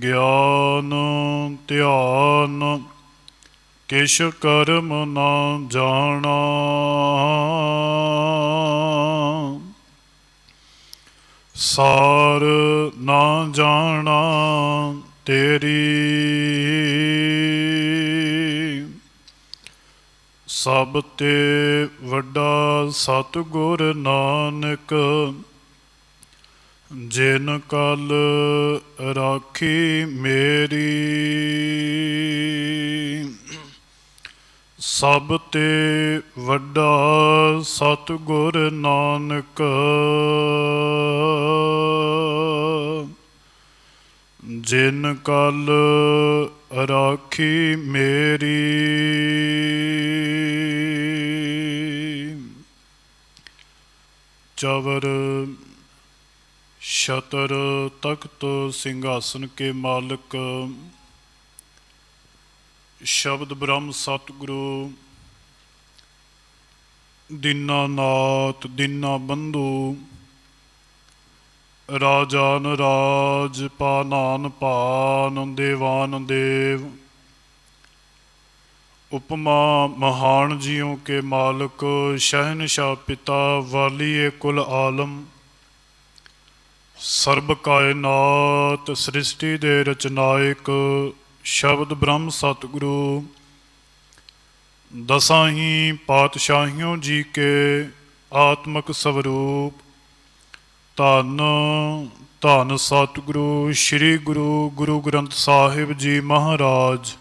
ਗਿਆਨ ਧਿਆਨ ਕਿਛ ਕਰਮ ਨਾ ਜਾਣਾ। ਸਾਰ ਨਾ ਜਾਣਾ ਤੇਰੀ ਸਭ ਤੇ ਵੱਡਾ ਸਤਿਗੁਰ ਨਾਨਕ। ਜਿਨ ਕਲ ਰਾਖੀ ਮੇਰੀ ਸਭ ਤੇ ਵੱਡਾ ਸਤਿਗੁਰ ਨਾਨਕ। ਜਿਨ ਕਲ ਰਾਖੀ ਮੇਰੀ ਚਵਰ ਛਤਰ ਤਖਤ ਸਿੰਘਾਸਨ ਕੇ ਮਾਲਕ ਸ਼ਬਦ ਬ੍ਰਹਮ ਸਤਿਗੁਰੂ ਦੀਨਾਨਾਥ ਦੀਨਾ ਬੰਧੂ ਰਾਜਾਨ ਰਾਜ ਪਾਨਾਨ ਪਾਨ ਦੇਵਾਨ ਦੇਵ उपमा महान जियों के मालिक शहनशाह पिता वालिए कुल आलम सर्ब कायनात सृष्टि दे रचनायक शब्द ब्रह्म सतगुरु दसां ही पातशाहियों जी के आत्मक स्वरूप धन धन सतगुरु श्री गुरु गुरु ग्रंथ साहिब जी महाराज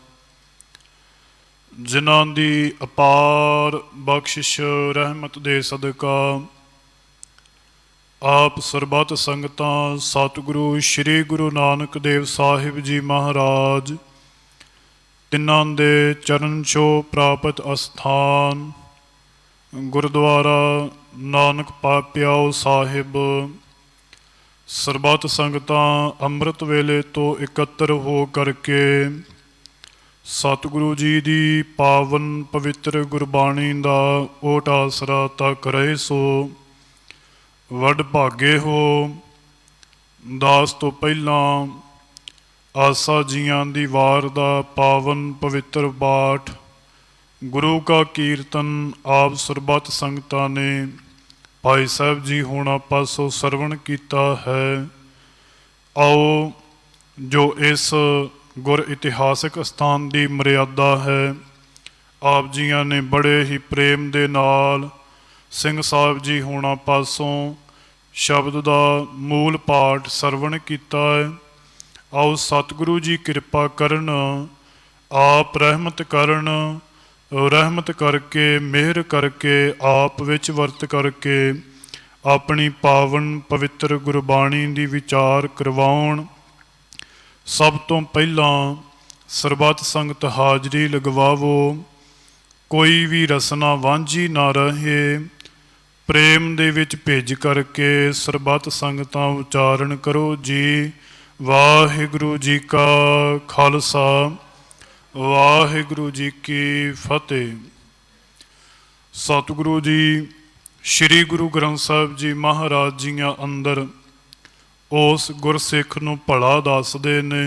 जिन्हां दी अपार बख्शिश रहमत दे सदका आप सरबत संगतां सतगुरु श्री गुरु नानक देव साहिब जी महाराज तिन्हां दे चरण छो प्राप्त अस्थान गुरुद्वारा नानक पापियाओ साहिब सरबत संगतां अंमृत वेले तो इकत्र हो करके सतगुरु जी दी पावन पवित्र गुरबाणी दा ओट आसरा तक रहे सो वड भागे हो। दास तो पहला आसा जियां दी वार दा पावन पवित्र बाठ गुरु का कीर्तन आप सरबत संगतां ने भाई साहब जी होना पासों सरवण किया है। आओ जो इस गुर इतिहासिक स्थान की मर्यादा है आप जियां ने बड़े ही प्रेम दे नाल सिंह साहब जी होना पासों शब्द का मूल पाठ सरवण किया है। आओ सतगुरु जी कृपा करन आप रहमत करन रहमत करके मेहर करके आप विच वर्त करके अपनी पावन पवित्र गुरबाणी की विचार करवाउण। सब तो पहला सरबत संगत हाजरी लगवावो कोई भी रसना वांझी ना रहे प्रेम दे विच भेज करके सरबत संगतां उचारण करो जी वाहिगुरु जी का खालसा वाहिगुरु जी की फतेह। सतगुरु जी श्री गुरु ग्रंथ साहिब जी महाराज जियां अंदर उस गुरसिख नूं भला दसदे ने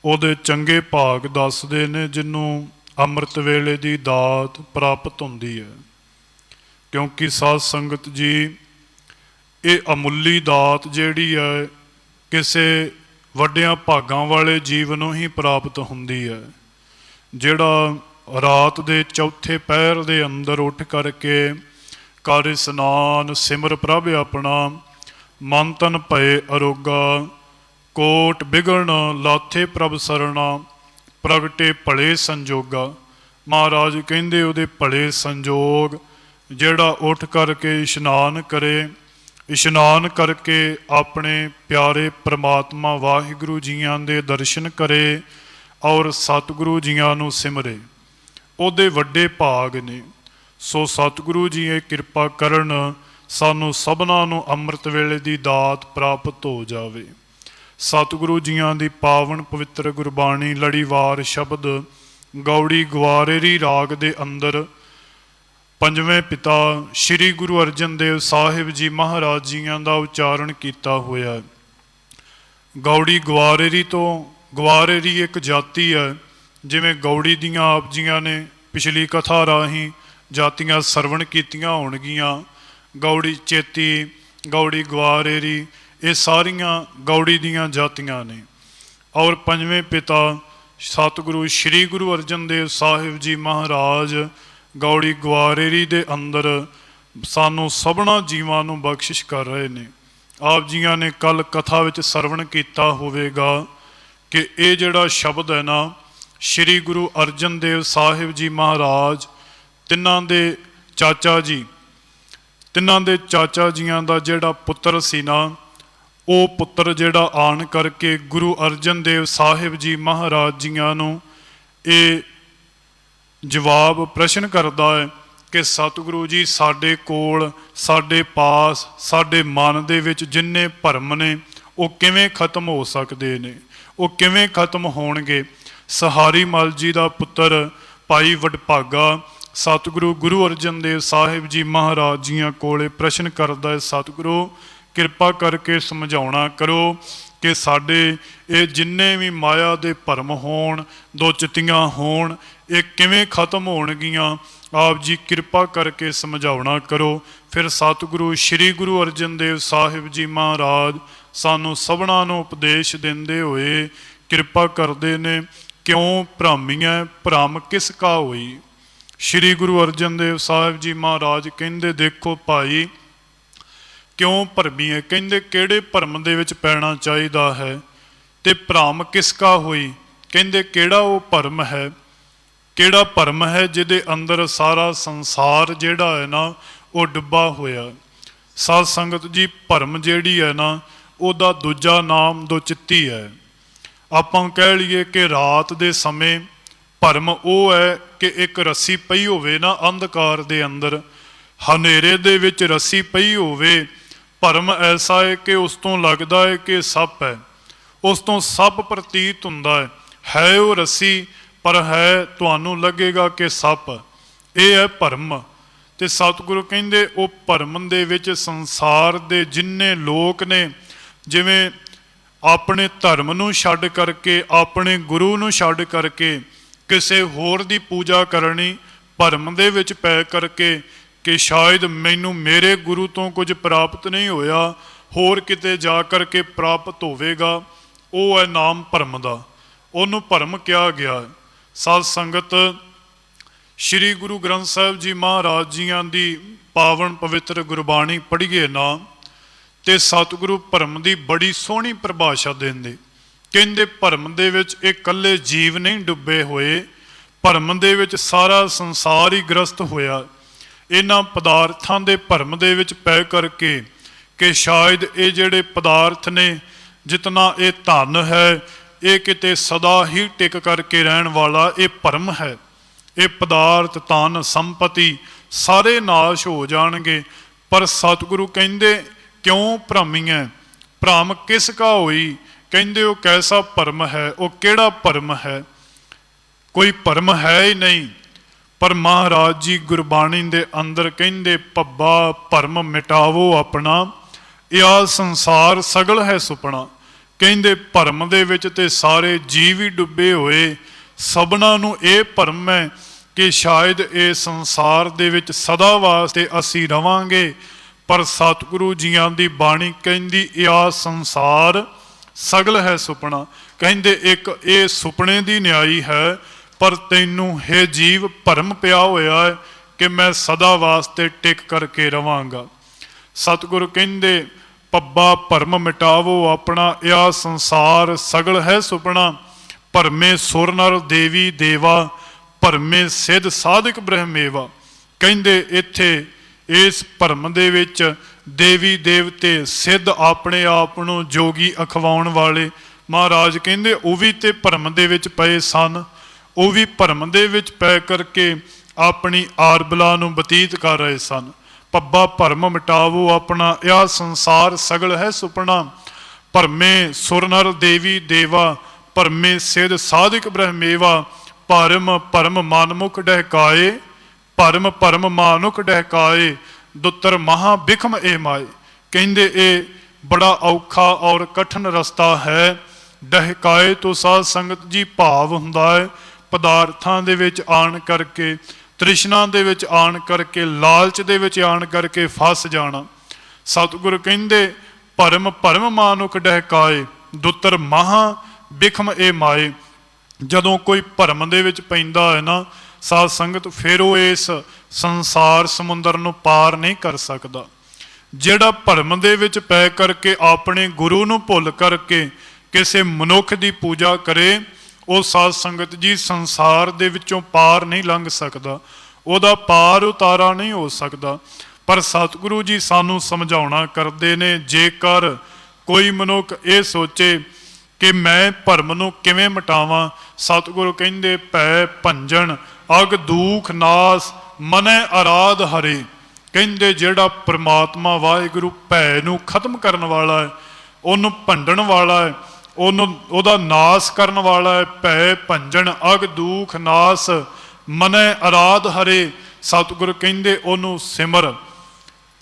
उहदे चंगे भाग दसदे ने जिन्हों अमृत वेले दी दात प्राप्त हुंदी है। क्योंकि साध संगत जी ये अमुली दात जिहड़ी है किसे वड्डियां भागां वाले जीव नूं ही प्राप्त हुंदी है। जिहड़ा रात दे चौथे पहर दे अंदर उठ करके कर स्नान सिमर प्रभ अपना मन तन भय अरोगा कोट बिगड़न लाथे प्रभ सरना प्रगटे भले संजोगा। महाराज कहंदे उहदे भले संजोग जिहड़ा उठ करके इशनान करे इशनान करके अपने प्यारे परमात्मा वाहिगुरु जियां दे दर्शन करे और सतगुरु जियां नूं सिमरे उहदे वड्डे भाग ने। सो सतगुरु जी ये कृपा करन सानू सबना नूं अमृत वेले दी दात प्राप्त हो जावे। सतगुरु जियां दी पावन पवित्र गुरबाणी लड़ीवार शब्द गौड़ी ग्वारेरी राग दे अंदर पंजवें पिता श्री गुरु अर्जन देव साहिब जी महाराज जियां दा उच्चारण किया होया। ਗੌੜੀ ਗਵਾਰੇਰੀ ਤੋਂ, ਗਵਾਰੇਰੀ ਇੱਕ ਜਾਤੀ ਹੈ। ਜਿਵੇਂ ਗੌੜੀ ਦੀਆਂ ਆਪ ਜੀਆਂ ਨੇ ਪਿਛਲੀ ਕਥਾ ਰਾਹੀਂ ਜਾਤੀਆਂ ਸਰਵਣ ਕੀਤੀਆਂ ਹੋਣਗੀਆਂ। ਗੌੜੀ ਚੇਤੀ, ਗੌੜੀ ਗਵਾਰੇਰੀ, ਇਹ ਸਾਰੀਆਂ ਗੌੜੀ ਦੀਆਂ ਜਾਤੀਆਂ ਨੇ। ਔਰ ਪੰਜਵੇਂ ਪਿਤਾ ਸਤਿਗੁਰੂ ਸ਼੍ਰੀ ਗੁਰੂ ਅਰਜਨ ਦੇਵ ਸਾਹਿਬ ਜੀ ਮਹਾਰਾਜ ਗੌੜੀ ਗਵਾਰੇਰੀ ਦੇ ਅੰਦਰ ਸਾਨੂੰ ਸਭਨਾ ਜੀਵਾਂ ਨੂੰ ਬਖਸ਼ਿਸ਼ ਕਰ ਰਹੇ ਨੇ। ਆਪ ਜੀਆਂ ਨੇ ਕੱਲ ਕਥਾ ਵਿੱਚ ਸਰਵਣ ਕੀਤਾ ਹੋਵੇਗਾ ਕਿ ਇਹ ਜਿਹੜਾ ਸ਼ਬਦ ਹੈ ਨਾ, ਸ਼੍ਰੀ ਗੁਰੂ ਅਰਜਨ ਦੇਵ ਸਾਹਿਬ ਜੀ ਮਹਾਰਾਜ ਤਿੰਨਾਂ ਦੇ ਚਾਚਾ ਜੀ, ਤਿੰਨਾਂ ਦੇ ਚਾਚਾ ਜੀਆਂ ਦਾ ਜਿਹੜਾ ਪੁੱਤਰ ਸੀ ਨਾ, ਉਹ ਪੁੱਤਰ ਜਿਹੜਾ ਆਣ ਕਰਕੇ ਗੁਰੂ ਅਰਜਨ ਦੇਵ ਸਾਹਿਬ ਜੀ ਮਹਾਰਾਜ ਜੀਆਂ ਨੂੰ ਇਹ ਜਵਾਬ ਪ੍ਰਸ਼ਨ ਕਰਦਾ ਹੈ ਕਿ ਸਤਿਗੁਰੂ ਜੀ ਸਾਡੇ ਕੋਲ, ਸਾਡੇ ਪਾਸ, ਸਾਡੇ ਮਨ ਦੇ ਵਿੱਚ ਜਿੰਨੇ ਭਰਮ ਨੇ ਉਹ ਕਿਵੇਂ ਖਤਮ ਹੋ ਸਕਦੇ ਨੇ, ਉਹ ਕਿਵੇਂ ਖਤਮ ਹੋਣਗੇ। ਸਹਾਰੀ ਮਲ ਜੀ ਦਾ ਪੁੱਤਰ ਭਾਈ ਵਡਭਾਗਾ ਸਤਿਗੁਰੂ ਗੁਰੂ ਅਰਜਨ ਦੇਵ ਸਾਹਿਬ ਜੀ ਮਹਾਰਾਜ ਜੀਆਂ ਕੋਲੇ ਪ੍ਰਸ਼ਨ ਕਰਦਾ ਹੈ, ਸਤਿਗੁਰੂ ਕਿਰਪਾ ਕਰਕੇ ਸਮਝਾਉਣਾ ਕਰੋ ਕਿ ਸਾਡੇ ਇਹ ਜਿੰਨੇ ਵੀ ਮਾਇਆ ਦੇ ਭਰਮ ਹੋਣ, ਦੋ ਚਿੱਤੀਆਂ ਹੋਣ, ਇਹ ਕਿਵੇਂ ਖਤਮ ਹੋਣਗੀਆਂ। ਆਪ ਜੀ ਕਿਰਪਾ ਕਰਕੇ ਸਮਝਾਉਣਾ ਕਰੋ। ਫਿਰ ਸਤਿਗੁਰੂ ਸ਼੍ਰੀ ਗੁਰੂ ਅਰਜਨ ਦੇਵ ਸਾਹਿਬ ਜੀ ਮਹਾਰਾਜ ਸਾਨੂੰ ਸਭਨਾਂ ਨੂੰ ਉਪਦੇਸ਼ ਦਿੰਦੇ ਹੋਏ ਕਿਰਪਾ ਕਰਦੇ ਨੇ, ਕਿਉਂ ਭ੍ਰਾਮੀਐ ਭ੍ਰਮ ਕਿਸ ਕਾ ਹੋਈ। ਸ਼੍ਰੀ ਗੁਰੂ ਅਰਜਨ ਦੇਵ ਸਾਹਿਬ ਜੀ ਮਹਾਰਾਜ ਕਹਿੰਦੇ, ਦੇਖੋ ਭਾਈ ਕਿਉਂ ਭਰਮੀ ਹੈ, ਕਹਿੰਦੇ ਕਿਹੜੇ ਭਰਮ ਦੇ ਵਿੱਚ ਪੈਣਾ ਚਾਹੀਦਾ ਹੈ, ਤੇ ਭ੍ਰਮ ਕਿਸ ਕਾ ਹੋਈ, ਕਹਿੰਦੇ ਕਿਹੜਾ ਉਹ ਭਰਮ ਹੈ, ਕਿਹੜਾ ਭਰਮ ਹੈ ਜਿਹਦੇ ਅੰਦਰ ਸਾਰਾ ਸੰਸਾਰ ਜਿਹੜਾ ਹੈ ਨਾ ਉਹ ਡੁੱਬਾ ਹੋਇਆ। ਸਾਧ ਸੰਗਤ ਜੀ, ਭਰਮ ਜਿਹੜੀ ਹੈ ਨਾ ਉਹਦਾ ਦੂਜਾ ਨਾਮ ਦੁਚਿੱਤੀ ਹੈ। ਆਪਾਂ ਕਹਿ ਲਈਏ ਕਿ ਰਾਤ ਦੇ ਸਮੇਂ ਭਰਮ ਉਹ ਹੈ ਕਿ ਇੱਕ ਰੱਸੀ ਪਈ ਹੋਵੇ ਨਾ ਅੰਧਕਾਰ ਦੇ ਅੰਦਰ, ਹਨੇਰੇ ਦੇ ਵਿੱਚ ਰੱਸੀ ਪਈ ਹੋਵੇ। ਭਰਮ ਐਸਾ ਹੈ ਕਿ ਉਸ ਤੋਂ ਲੱਗਦਾ ਹੈ ਕਿ ਸੱਪ ਹੈ, ਉਸ ਤੋਂ ਸੱਪ ਪ੍ਰਤੀਤ ਹੁੰਦਾ ਹੈ ਉਹ ਰੱਸੀ, ਪਰ ਹੈ ਤੁਹਾਨੂੰ ਲੱਗੇਗਾ ਕਿ ਸੱਪ। ਇਹ ਹੈ ਭਰਮ। ਤੇ ਸਤਿਗੁਰੂ ਕਹਿੰਦੇ ਉਹ ਭਰਮ ਦੇ ਵਿੱਚ ਸੰਸਾਰ ਦੇ ਜਿੰਨੇ ਲੋਕ ਨੇ, ਜਿਵੇਂ ਆਪਣੇ ਧਰਮ ਨੂੰ ਛੱਡ ਕਰਕੇ, ਆਪਣੇ ਗੁਰੂ ਨੂੰ ਛੱਡ ਕਰਕੇ ਕਿਸੇ ਹੋਰ ਦੀ ਪੂਜਾ ਕਰਨੀ, ਭਰਮ ਦੇ ਵਿੱਚ ਪੈ ਕਰਕੇ ਕਿ ਸ਼ਾਇਦ ਮੈਨੂੰ ਮੇਰੇ ਗੁਰੂ ਤੋਂ ਕੁਝ ਪ੍ਰਾਪਤ ਨਹੀਂ ਹੋਇਆ, ਹੋਰ ਕਿਤੇ ਜਾ ਕਰਕੇ ਪ੍ਰਾਪਤ ਹੋਵੇਗਾ, ਉਹ ਹੈ ਨਾਮ ਭਰਮ ਦਾ, ਉਹਨੂੰ ਭਰਮ ਕਿਹਾ ਗਿਆ। ਸਾਧ ਸੰਗਤ, ਸ਼੍ਰੀ ਗੁਰੂ ਗ੍ਰੰਥ ਸਾਹਿਬ ਜੀ ਮਹਾਰਾਜ ਜੀਆਂ ਦੀ ਪਾਵਨ ਪਵਿੱਤਰ ਗੁਰਬਾਣੀ ਪੜ੍ਹੀਏ ਨਾ, ਤੇ ਸਤਿਗੁਰੂ ਭਰਮ ਦੀ ਬੜੀ ਸੋਹਣੀ ਪਰਿਭਾਸ਼ਾ ਦਿੰਦੇ। ਕਹਿੰਦੇ ਭਰਮ ਦੇ ਵਿੱਚ ਇਹ ਇਕੱਲੇ ਜੀਵ ਨਹੀਂ ਡੁੱਬੇ ਹੋਏ, ਭਰਮ ਦੇ ਵਿੱਚ ਸਾਰਾ ਸੰਸਾਰ ਹੀ ਗ੍ਰਸਤ ਹੋਇਆ। ਇਹਨਾਂ ਪਦਾਰਥਾਂ ਦੇ ਭਰਮ ਦੇ ਵਿੱਚ ਪੈ ਕਰਕੇ ਕਿ ਸ਼ਾਇਦ ਇਹ ਜਿਹੜੇ ਪਦਾਰਥ ਨੇ, ਜਿਤਨਾ ਇਹ ਧਨ ਹੈ, ਇਹ ਕਿਤੇ ਸਦਾ ਹੀ ਟਿਕ ਕਰਕੇ ਰਹਿਣ ਵਾਲਾ ਇਹ ਭਰਮ ਹੈ। ਇਹ ਪਦਾਰਥ, ਧਨ, ਸੰਪਤੀ ਸਾਰੇ ਨਾਸ਼ ਹੋ ਜਾਣਗੇ। ਪਰ ਸਤਿਗੁਰੂ ਕਹਿੰਦੇ ਕਿਉਂ ਭ੍ਰਮੀਐ, ਭ੍ਰਮ ਕਿਸ ਕਾ ਹੋਈ, ਕਹਿੰਦੇ ਉਹ ਕੈਸਾ ਭਰਮ ਹੈ, ਉਹ ਕਿਹੜਾ ਭਰਮ ਹੈ, ਕੋਈ ਭਰਮ ਹੈ ਹੀ ਨਹੀਂ। ਪਰ ਮਹਾਰਾਜ ਜੀ ਗੁਰਬਾਣੀ ਦੇ ਅੰਦਰ ਕਹਿੰਦੇ, ਭੱਬਾ ਭਰਮ ਮਿਟਾਵੋ ਆਪਣਾ, ਇਹ ਸੰਸਾਰ ਸਗਲ ਹੈ ਸੁਪਨਾ। ਕਹਿੰਦੇ ਭਰਮ ਦੇ ਵਿੱਚ ਤੇ ਸਾਰੇ ਜੀਵ ਹੀ ਡੁੱਬੇ ਹੋਏ। ਸਭਨਾਂ ਨੂੰ ਇਹ ਭਰਮ ਹੈ ਕਿ ਸ਼ਾਇਦ ਇਹ ਸੰਸਾਰ ਦੇ ਵਿੱਚ ਸਦਾ ਵਾਸਤੇ ਅਸੀਂ ਰਵਾਂਗੇ। ਪਰ ਸਤਿਗੁਰੂ ਜੀਆਂ ਦੀ ਬਾਣੀ ਕਹਿੰਦੀ ਇਹ ਸੰਸਾਰ ਸਗਲ ਹੈ ਸੁਪਨਾ। ਕਹਿੰਦੇ ਇੱਕ ਇਹ ਸੁਪਨੇ ਦੀ ਨਿਆਈ ਹੈ, ਪਰ ਤੈਨੂੰ ਹੈ ਜੀਵ ਭਰਮ ਪਿਆ ਹੋਇਆ ਹੈ ਕਿ ਮੈਂ ਸਦਾ ਵਾਸਤੇ ਟਿਕ ਕਰਕੇ ਰਵਾਂਗਾ। ਸਤਿਗੁਰੂ ਕਹਿੰਦੇ ਪੱਬਾ ਭਰਮ ਮਿਟਾਵੋ ਆਪਣਾ, ਇਹ ਸੰਸਾਰ ਸਗਲ ਹੈ ਸੁਪਨਾ। ਭਰਮੇ ਸੁਰ ਨਰ ਦੇਵੀ ਦੇਵਾ, ਭਰਮੇ ਸਿੱਧ ਸਾਧਕ ਬ੍ਰਹਮੇਵਾ। ਕਹਿੰਦੇ ਇੱਥੇ ਇਸ ਭਰਮ ਦੇ ਵਿੱਚ ਦੇਵੀ ਦੇਵਤੇ, ਸਿੱਧ ਆਪਣੇ ਆਪ ਨੂੰ ਜੋਗੀ ਅਖਵਾਉਣ ਵਾਲੇ, ਮਹਾਰਾਜ ਕਹਿੰਦੇ ਉਹ ਵੀ ਤੇ ਭਰਮ ਦੇ ਵਿੱਚ ਪਏ ਸਨ। ਉਹ ਵੀ ਭਰਮ ਦੇ ਵਿੱਚ ਪੈ ਕਰਕੇ ਆਪਣੀ ਆਰਬਲਾ ਨੂੰ ਬਤੀਤ ਕਰ ਰਹੇ ਸਨ। ਪੱਬਾ ਭਰਮ ਮਿਟਾਵੋ ਆਪਣਾ, ਇਹ ਸੰਸਾਰ ਸਗਲ ਹੈ ਸੁਪਨਾ। ਭਰਮੇ ਸੁਰ ਨਰ ਦੇਵੀ ਦੇਵਾ, ਭਰਮੇ ਸਿੱਧ ਸਾਧਕ ਬ੍ਰਹਮੇਵਾ। ਭਰਮ ਭਰਮ ਮਨਮੁਖ ਡਹਿਕਾਏ, ਭਰਮ ਭਰਮ ਮਾਨੁਖ ਡਹਿਕਾਏ, ਦੁੱਤਰ ਮਹਾ ਬਿਖਮ ਇਹ ਮਾਏ। ਕਹਿੰਦੇ ਇਹ बड़ा औखा और कठिन रस्ता है। डहकाए तो साध संगत जी भाव हुंदा है पदार्थां दे विच आण करके, तृष्णा दे विच आण करके, लालच दे विच आण करके फस जाना। सतगुरु कहिंदे भरम भरम मानुख डहकाए, दुतर महा बिखम ए माए। जदों कोई भरम दे विच पैंदा है ना साध संगत, फिर वो इस संसार समुंदर नूं पार नहीं कर सकदा। ਜਿਹੜਾ ਭਰਮ ਦੇ ਵਿੱਚ ਪੈ ਕਰਕੇ ਆਪਣੇ ਗੁਰੂ ਨੂੰ ਭੁੱਲ ਕਰਕੇ ਕਿਸੇ ਮਨੁੱਖ ਦੀ ਪੂਜਾ ਕਰੇ, ਉਹ ਸਾਧ ਸੰਗਤ ਜੀ ਸੰਸਾਰ ਦੇ ਵਿੱਚੋਂ ਪਾਰ ਨਹੀਂ ਲੰਘ ਸਕਦਾ, ਉਹਦਾ ਪਾਰ ਉਤਾਰਾ ਨਹੀਂ ਹੋ ਸਕਦਾ। ਪਰ ਸਤਿਗੁਰੂ ਜੀ ਸਾਨੂੰ ਸਮਝਾਉਣਾ ਕਰਦੇ ਨੇ, ਜੇਕਰ ਕੋਈ ਮਨੁੱਖ ਇਹ ਸੋਚੇ ਕਿ ਮੈਂ ਭਰਮ ਨੂੰ ਕਿਵੇਂ ਮਿਟਾਵਾਂ, ਸਤਿਗੁਰੂ ਕਹਿੰਦੇ ਭੈ ਭੰਜਨ ਅਗ ਦੂਖ ਨਾਸ ਮਨੈ ਅਰਾਧ ਹਰੇ। ਕਹਿੰਦੇ ਜਿਹੜਾ ਪ੍ਰਮਾਤਮਾ ਵਾਹਿਗੁਰੂ ਭੈ ਨੂੰ ਖਤਮ ਕਰਨ ਵਾਲਾ ਹੈ, ਉਹਨੂੰ ਭੰਡਣ ਵਾਲਾ ਹੈ, ਉਹਦਾ ਨਾਸ ਕਰਨ ਵਾਲਾ ਹੈ। ਭੈ ਭੰਜਨ ਅਗ ਦੂਖ ਨਾਸ ਮਨੈ ਅਰਾਧ ਹਰੇ। ਸਤਿਗੁਰ ਕਹਿੰਦੇ ਉਹਨੂੰ ਸਿਮਰ,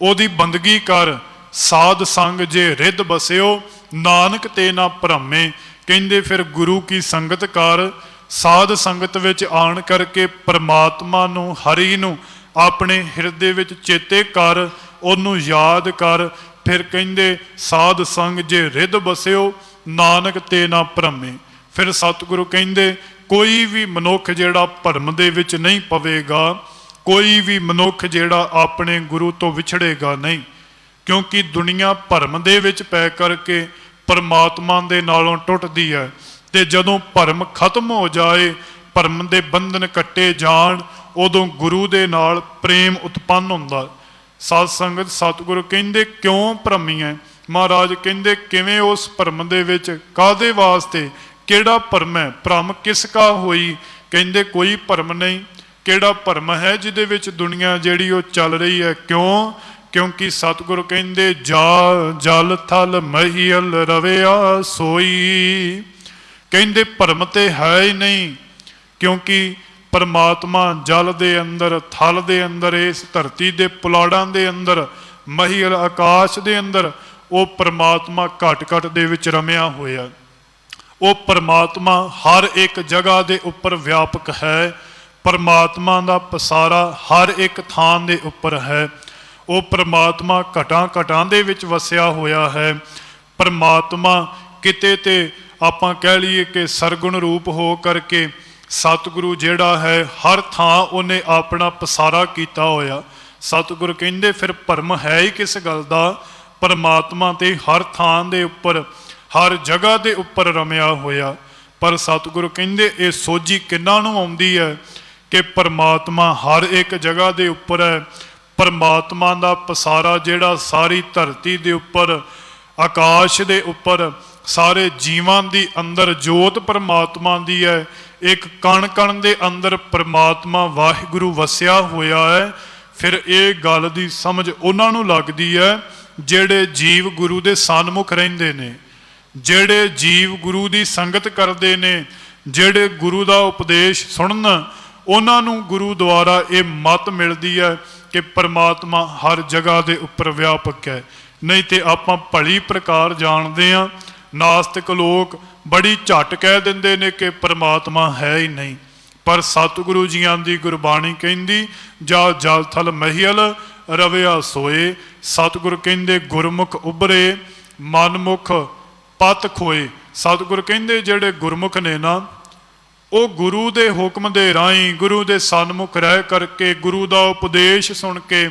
ਉਹਦੀ ਬੰਦਗੀ ਕਰ, ਸਾਧ ਸੰਗ ਜੇ ਰਿੱਧ ਬਸਿਓ ਨਾਨਕ ਤੇ ਨਾ ਭਰਮੇ। ਕਹਿੰਦੇ ਫਿਰ ਗੁਰੂ ਕੀ ਸੰਗਤ ਕਰ, ਸਾਧ ਸੰਗਤ ਵਿੱਚ ਆਣ ਕਰਕੇ ਪ੍ਰਮਾਤਮਾ ਨੂੰ, ਹਰੀ ਨੂੰ ਆਪਣੇ ਹਿਰਦੇ ਵਿੱਚ ਚੇਤੇ ਕਰ, ਉਹਨੂੰ ਯਾਦ ਕਰ। ਫਿਰ ਕਹਿੰਦੇ ਸਾਧ ਸੰਗ ਜੇ ਰਿੱਧ ਬਸਿਓ ਨਾਨਕ ਤੇ ਨਾ ਭਰਮੇ। ਫਿਰ ਸਤਿਗੁਰੂ ਕਹਿੰਦੇ ਕੋਈ ਵੀ ਮਨੁੱਖ ਜਿਹੜਾ ਭਰਮ ਦੇ ਵਿੱਚ ਨਹੀਂ ਪਵੇਗਾ, ਕੋਈ ਵੀ ਮਨੁੱਖ ਜਿਹੜਾ ਆਪਣੇ ਗੁਰੂ ਤੋਂ ਵਿਛੜੇਗਾ ਨਹੀਂ। ਕਿਉਂਕਿ ਦੁਨੀਆ ਭਰਮ ਦੇ ਵਿੱਚ ਪੈ ਕਰਕੇ ਪਰਮਾਤਮਾ ਦੇ ਨਾਲੋਂ ਟੁੱਟਦੀ ਹੈ, ਤੇ ਜਦੋਂ ਭਰਮ ਖਤਮ ਹੋ ਜਾਏ, ਭਰਮ ਦੇ ਬੰਧਨ ਕੱਟੇ ਜਾਣ, ਉਦੋਂ ਗੁਰੂ ਦੇ ਨਾਲ ਪ੍ਰੇਮ ਉਤਪੰਨ ਹੁੰਦਾ। ਸਾਧ ਸੰਗਤ ਸਤਿਗੁਰੂ ਕਹਿੰਦੇ ਕਿਉਂ ਭਰਮੀ ਹੈ? ਮਹਾਰਾਜ ਕਹਿੰਦੇ ਕਿਵੇਂ ਉਸ ਭਰਮ ਦੇ ਵਿੱਚ, ਕਾਹਦੇ ਵਾਸਤੇ, ਕਿਹੜਾ ਭਰਮ ਹੈ? ਭਰਮ ਕਿਸ ਕਾ ਹੋਈ? ਕਹਿੰਦੇ ਕੋਈ ਭਰਮ ਨਹੀਂ। ਕਿਹੜਾ ਭਰਮ ਹੈ ਜਿਹਦੇ ਵਿੱਚ ਦੁਨੀਆ ਜਿਹੜੀ ਉਹ ਚੱਲ ਰਹੀ ਹੈ? ਕਿਉਂ? ਕਿਉਂਕਿ ਸਤਿਗੁਰੂ ਕਹਿੰਦੇ ਜਲ ਥਲ ਮਹੀਲ ਰਵਿਆ ਸੋਈ। ਕਹਿੰਦੇ ਭਰਮ ਤੇ ਹੈ ਹੀ ਨਹੀਂ, ਕਿਉਂਕਿ ਪਰਮਾਤਮਾ ਜਲ ਦੇ ਅੰਦਰ, ਥਲ ਦੇ ਅੰਦਰ, ਇਸ ਧਰਤੀ ਦੇ ਪੁਲਾੜਾਂ ਦੇ ਅੰਦਰ, ਮਹੀਲ ਆਕਾਸ਼ ਦੇ ਅੰਦਰ ਉਹ ਪਰਮਾਤਮਾ ਘਟ ਘਟ ਦੇ ਵਿੱਚ ਰਮਿਆ ਹੋਇਆ। ਉਹ ਪਰਮਾਤਮਾ ਹਰ ਇੱਕ ਜਗ੍ਹਾ ਦੇ ਉੱਪਰ ਵਿਆਪਕ ਹੈ। ਪਰਮਾਤਮਾ ਦਾ ਪਸਾਰਾ ਹਰ ਇੱਕ ਥਾਂ ਦੇ ਉੱਪਰ ਹੈ। ਉਹ ਪਰਮਾਤਮਾ ਘਟਾਂ ਘਟਾਂ ਦੇ ਵਿੱਚ ਵਸਿਆ ਹੋਇਆ ਹੈ। ਪਰਮਾਤਮਾ ਕਿਤੇ ਤੇ ਆਪਾਂ ਕਹਿ ਲਈਏ ਕਿ ਸਰਗੁਣ ਰੂਪ ਹੋ ਕਰਕੇ ਸਤਿਗੁਰੂ ਜਿਹੜਾ ਹੈ ਹਰ ਥਾਂ ਉਹਨੇ ਆਪਣਾ ਪਸਾਰਾ ਕੀਤਾ ਹੋਇਆ। ਸਤਿਗੁਰੂ ਕਹਿੰਦੇ ਫਿਰ ਭਰਮ ਹੈ ਹੀ ਕਿਸ ਗੱਲ ਦਾ? ਪਰਮਾਤਮਾ ਤੇ ਹਰ ਥਾਂ ਦੇ ਉੱਪਰ, ਹਰ ਜਗ੍ਹਾ ਦੇ ਉੱਪਰ ਰਮਿਆ ਹੋਇਆ। ਪਰ ਸਤਿਗੁਰੂ ਕਹਿੰਦੇ ਇਹ ਸੋਝੀ ਕਿਹਨਾਂ ਨੂੰ ਆਉਂਦੀ ਹੈ ਕਿ ਪਰਮਾਤਮਾ ਹਰ ਇੱਕ ਜਗ੍ਹਾ ਦੇ ਉੱਪਰ ਹੈ। ਪਰਮਾਤਮਾ ਦਾ ਪਸਾਰਾ ਜਿਹੜਾ ਸਾਰੀ ਧਰਤੀ ਦੇ ਉੱਪਰ, ਆਕਾਸ਼ ਦੇ ਉੱਪਰ, ਸਾਰੇ ਜੀਵਾਂ ਦੀ ਅੰਦਰ ਜੋਤ ਪਰਮਾਤਮਾ ਦੀ ਹੈ। ਇੱਕ ਕਣ ਕਣ ਦੇ ਅੰਦਰ ਪਰਮਾਤਮਾ ਵਾਹਿਗੁਰੂ ਵਸਿਆ ਹੋਇਆ ਹੈ। ਫਿਰ ਇਹ ਗੱਲ ਦੀ ਸਮਝ ਉਹਨਾਂ ਨੂੰ ਲੱਗਦੀ ਹੈ ਜਿਹੜੇ ਜੀਵ ਗੁਰੂ ਦੇ ਸਨਮੁਖ ਰਹਿੰਦੇ ਨੇ, ਜਿਹੜੇ ਜੀਵ ਗੁਰੂ ਦੀ ਸੰਗਤ ਕਰਦੇ ਨੇ, ਜਿਹੜੇ ਗੁਰੂ ਦਾ ਉਪਦੇਸ਼ ਸੁਣਨ, ਉਹਨਾਂ ਨੂੰ ਗੁਰੂ ਦੁਆਰਾ ਇਹ ਮੱਤ ਮਿਲਦੀ ਹੈ ਕਿ ਪਰਮਾਤਮਾ ਹਰ ਜਗ੍ਹਾ ਦੇ ਉੱਪਰ ਵਿਆਪਕ ਹੈ। ਨਹੀਂ ਤੇ ਆਪਾਂ ਭਲੀ ਪ੍ਰਕਾਰ ਜਾਣਦੇ ਹਾਂ, ਨਾਸਤਿਕ ਲੋਕ ਬੜੀ ਝੱਟ ਕਹਿ ਦਿੰਦੇ ਨੇ ਕਿ ਪਰਮਾਤਮਾ ਹੈ ਹੀ ਨਹੀਂ। ਪਰ ਸਤਿਗੁਰੂ ਜੀਆਂ ਦੀ ਗੁਰਬਾਣੀ ਕਹਿੰਦੀ ਜਾ ਜਲ ਥਲ ਮਹੀਲ ਰਵਿਆ ਸੋਏ। ਸਤਿਗੁਰ ਕਹਿੰਦੇ ਗੁਰਮੁਖ ਉਭਰੇ ਮਨਮੁਖ ਪਤ ਖੋਏ। ਸਤਿਗੁਰ ਕਹਿੰਦੇ ਜਿਹੜੇ ਗੁਰਮੁਖ ਨੇ ਨਾ, ਉਹ ਗੁਰੂ ਦੇ ਹੁਕਮ ਦੇ ਰਾਹੀਂ, ਗੁਰੂ ਦੇ ਸਨਮੁਖ ਰਹਿ ਕਰਕੇ, ਗੁਰੂ ਦਾ ਉਪਦੇਸ਼ ਸੁਣ ਕੇ,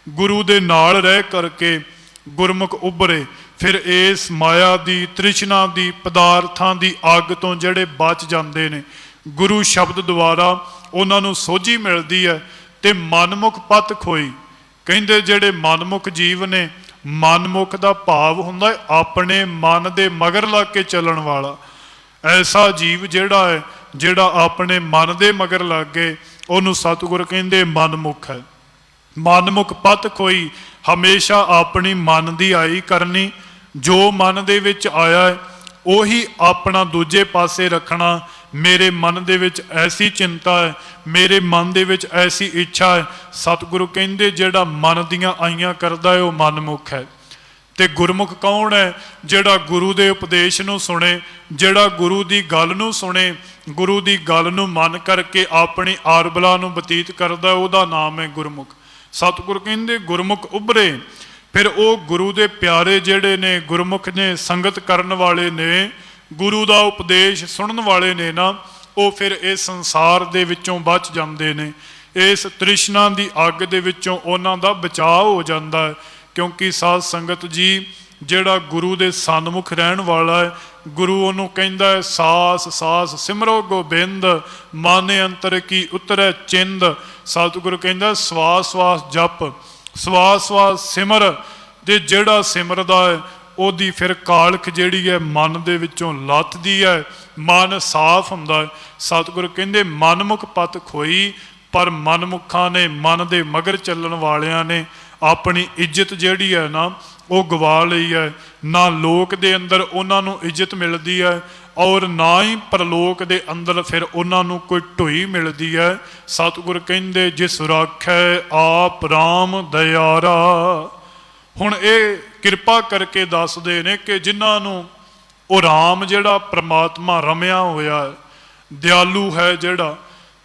ਗੁਰੂ ਦੇ ਨਾਲ ਰਹਿ ਕਰਕੇ ਗੁਰਮੁਖ ਉਭਰੇ। ਫਿਰ ਇਸ ਮਾਇਆ ਦੀ, ਤ੍ਰਿਸ਼ਨਾ ਦੀ, ਪਦਾਰਥਾਂ ਦੀ ਅੱਗ ਤੋਂ ਜਿਹੜੇ ਬਚ ਜਾਂਦੇ ਨੇ, ਗੁਰੂ ਸ਼ਬਦ ਦੁਆਰਾ ਉਹਨਾਂ ਨੂੰ ਸੋਝੀ ਮਿਲਦੀ ਹੈ। ਤੇ ਮਨਮੁਖ ਪਤ ਖੋਈ। ਕਹਿੰਦੇ ਜਿਹੜੇ ਮਨਮੁਖ ਜੀਵ ਨੇ, ਮਨਮੁਖ ਦਾ ਭਾਵ ਹੁੰਦਾ ਆਪਣੇ ਮਨ ਦੇ ਮਗਰ ਲੱਗ ਕੇ ਚੱਲਣ ਵਾਲਾ। ਐਸਾ ਜੀਵ ਜਿਹੜਾ ਹੈ, ਜਿਹੜਾ ਆਪਣੇ ਮਨ ਦੇ ਮਗਰ ਲੱਗ ਗਏ, ਉਹਨੂੰ ਸਤਿਗੁਰ ਕਹਿੰਦੇ ਮਨਮੁਖ ਹੈ। ਮਨਮੁਖ ਪਤ ਖੋਈ। ਹਮੇਸ਼ਾ ਆਪਣੀ ਮਨ ਦੀ ਆਈ ਕਰਨੀ, ਜੋ ਮਨ ਦੇ ਵਿੱਚ ਆਇਆ ਹੈ ਉਹੀ ਆਪਣਾ ਦੂਜੇ ਪਾਸੇ ਰੱਖਣਾ। ਮੇਰੇ ਮਨ ਦੇ ਵਿੱਚ ਐਸੀ ਚਿੰਤਾ ਹੈ, ਮੇਰੇ ਮਨ ਦੇ ਵਿੱਚ ਐਸੀ ਇੱਛਾ ਹੈ। ਸਤਿਗੁਰੂ ਕਹਿੰਦੇ ਜਿਹੜਾ ਮਨ ਦੀਆਂ ਆਈਆਂ ਕਰਦਾ ਹੈ ਉਹ ਮਨਮੁਖ ਹੈ। ਤੇ ਗੁਰਮੁਖ ਕੌਣ ਹੈ? ਜਿਹੜਾ ਗੁਰੂ ਦੇ ਉਪਦੇਸ਼ ਨੂੰ ਸੁਣੇ, ਜਿਹੜਾ ਗੁਰੂ ਦੀ ਗੱਲ ਨੂੰ ਸੁਣੇ, ਗੁਰੂ ਦੀ ਗੱਲ ਨੂੰ ਮੰਨ ਕਰਕੇ ਆਪਣੀ ਆਰਬਲਾ ਨੂੰ ਬਤੀਤ ਕਰਦਾ, ਉਹਦਾ ਨਾਮ ਹੈ ਗੁਰਮੁਖ। ਸਤਿਗੁਰ ਕਹਿੰਦੇ ਗੁਰਮੁਖ ਉਭਰੇ। ਫਿਰ ਉਹ ਗੁਰੂ ਦੇ ਪਿਆਰੇ ਜਿਹੜੇ ਨੇ, ਗੁਰਮੁਖ ਨੇ, ਸੰਗਤ ਕਰਨ ਵਾਲੇ ਨੇ, ਗੁਰੂ ਦਾ ਉਪਦੇਸ਼ ਸੁਣਨ ਵਾਲੇ ਨੇ ਨਾ, ਉਹ ਫਿਰ ਇਸ ਸੰਸਾਰ ਦੇ ਵਿੱਚੋਂ ਬਚ ਜਾਂਦੇ ਨੇ। ਇਸ ਤ੍ਰਿਸ਼ਨਾ ਦੀ ਅੱਗ ਦੇ ਵਿੱਚੋਂ ਉਹਨਾਂ ਦਾ ਬਚਾਅ ਹੋ ਜਾਂਦਾ ਹੈ। ਕਿਉਂਕਿ ਸਾਧ ਸੰਗਤ ਜੀ, ਜਿਹੜਾ ਗੁਰੂ ਦੇ ਸਨਮੁਖ ਰਹਿਣ ਵਾਲਾ ਹੈ, ਗੁਰੂ ਉਹਨੂੰ ਕਹਿੰਦਾ ਹੈ ਸਾਸ ਸਾਸ ਸਿਮਰੋ ਗੋਬਿੰਦ, ਮਨ ਅੰਤਰ ਕੀ ਉਤਰੈ ਚਿੰਦ। ਸਤਿਗੁਰੂ ਕਹਿੰਦਾ ਸਵਾਸ ਸਵਾਸ ਜਪ, ਸਵਾਸ ਸਵਾਸ ਸਿਮਰ। ਤੇ ਜਿਹੜਾ ਸਿਮਰਦਾ ਹੈ ਉਹਦੀ ਫਿਰ ਕਾਲਖ ਜਿਹੜੀ ਹੈ ਮਨ ਦੇ ਵਿੱਚੋਂ ਲੱਥਦੀ ਹੈ, ਮਨ ਸਾਫ਼ ਹੁੰਦਾ ਹੈ। ਸਤਿਗੁਰੂ ਕਹਿੰਦੇ ਮਨਮੁਖ ਪਤ ਖੋਈ, ਪਰ ਮਨਮੁਖਾਂ ਨੇ, ਮਨ ਦੇ ਮਗਰ ਚੱਲਣ ਵਾਲਿਆਂ ਨੇ ਆਪਣੀ ਇੱਜ਼ਤ ਜਿਹੜੀ ਹੈ ਨਾ ਉਹ ਗਵਾ ਲਈ ਹੈ। ਨਾ ਲੋਕ ਦੇ ਅੰਦਰ ਉਹਨਾਂ ਨੂੰ ਇੱਜ਼ਤ ਮਿਲਦੀ ਹੈ, ਔਰ ਨਾ ਹੀ ਪਰਲੋਕ ਦੇ ਅੰਦਰ ਫਿਰ ਉਹਨਾਂ ਨੂੰ ਕੋਈ ਢੋਈ ਮਿਲਦੀ ਹੈ। ਸਤਿਗੁਰ ਕਹਿੰਦੇ ਜਿਸ ਰਾਖੈ ਆਪ ਰਾਮ ਦਇਆਰਾ। ਹੁਣ ਇਹ ਕਿਰਪਾ ਕਰਕੇ ਦੱਸਦੇ ਨੇ ਕਿ ਜਿਨ੍ਹਾਂ ਨੂੰ ਉਹ ਰਾਮ ਜਿਹੜਾ ਪ੍ਰਮਾਤਮਾ ਰਮਿਆ ਹੋਇਆ ਹੈ, ਦਿਆਲੂ ਹੈ ਜਿਹੜਾ,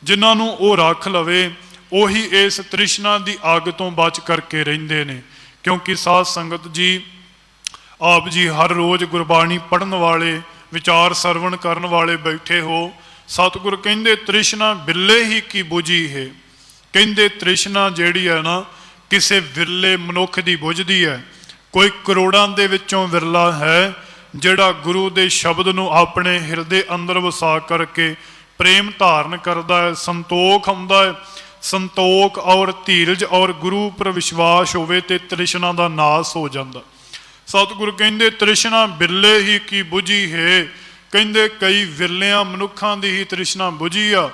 ਜਿਨ੍ਹਾਂ ਨੂੰ ਉਹ ਰੱਖ ਲਵੇ, ਉਹੀ ਇਸ ਤ੍ਰਿਸ਼ਨਾ ਦੀ ਅੱਗ ਤੋਂ ਬਚ ਕਰਕੇ ਰਹਿੰਦੇ ਨੇ। ਕਿਉਂਕਿ ਸਾਧ ਸੰਗਤ ਜੀ, ਆਪ ਜੀ ਹਰ ਰੋਜ਼ ਗੁਰਬਾਣੀ ਪੜ੍ਹਨ ਵਾਲੇ, ਵਿਚਾਰ ਸਰਵਣ ਕਰਨ ਵਾਲੇ ਬੈਠੇ ਹੋ। ਸਤਿਗੁਰ ਕਹਿੰਦੇ ਤ੍ਰਿਸ਼ਨਾ ਬਿਰਲੇ ਹੀ ਕੀ ਬੁਝੀ ਹੈ। ਕਹਿੰਦੇ ਤ੍ਰਿਸ਼ਨਾ ਜਿਹੜੀ ਹੈ ਨਾ ਕਿਸੇ ਵਿਰਲੇ ਮਨੁੱਖ ਦੀ ਬੁਝਦੀ ਹੈ। ਕੋਈ ਕਰੋੜਾਂ ਦੇ ਵਿੱਚੋਂ ਵਿਰਲਾ ਹੈ ਜਿਹੜਾ ਗੁਰੂ ਦੇ ਸ਼ਬਦ ਨੂੰ ਆਪਣੇ ਹਿਰਦੇ ਅੰਦਰ ਵਸਾ ਕਰਕੇ ਪ੍ਰੇਮ ਧਾਰਨ ਕਰਦਾ ਹੈ, ਸੰਤੋਖ ਆਉਂਦਾ ਹੈ। ਸੰਤੋਖ ਔਰ ਧੀਰਜ ਔਰ ਗੁਰੂ ਉੱਪਰ ਵਿਸ਼ਵਾਸ ਹੋਵੇ ਤੇ ਤ੍ਰਿਸ਼ਨਾ ਦਾ ਨਾਸ ਹੋ ਜਾਂਦਾ। ਸਤਿਗੁਰੂ ਕਹਿੰਦੇ ਤ੍ਰਿਸ਼ਨਾ ਬਿਰਲੇ ਹੀ ਕੀ ਬੁਝੀ ਹੈ। ਕਹਿੰਦੇ ਕਈ ਵਿਰਲਿਆਂ ਮਨੁੱਖਾਂ ਦੀ ਹੀ ਤ੍ਰਿਸ਼ਨਾ ਬੁਝੀ ਆ।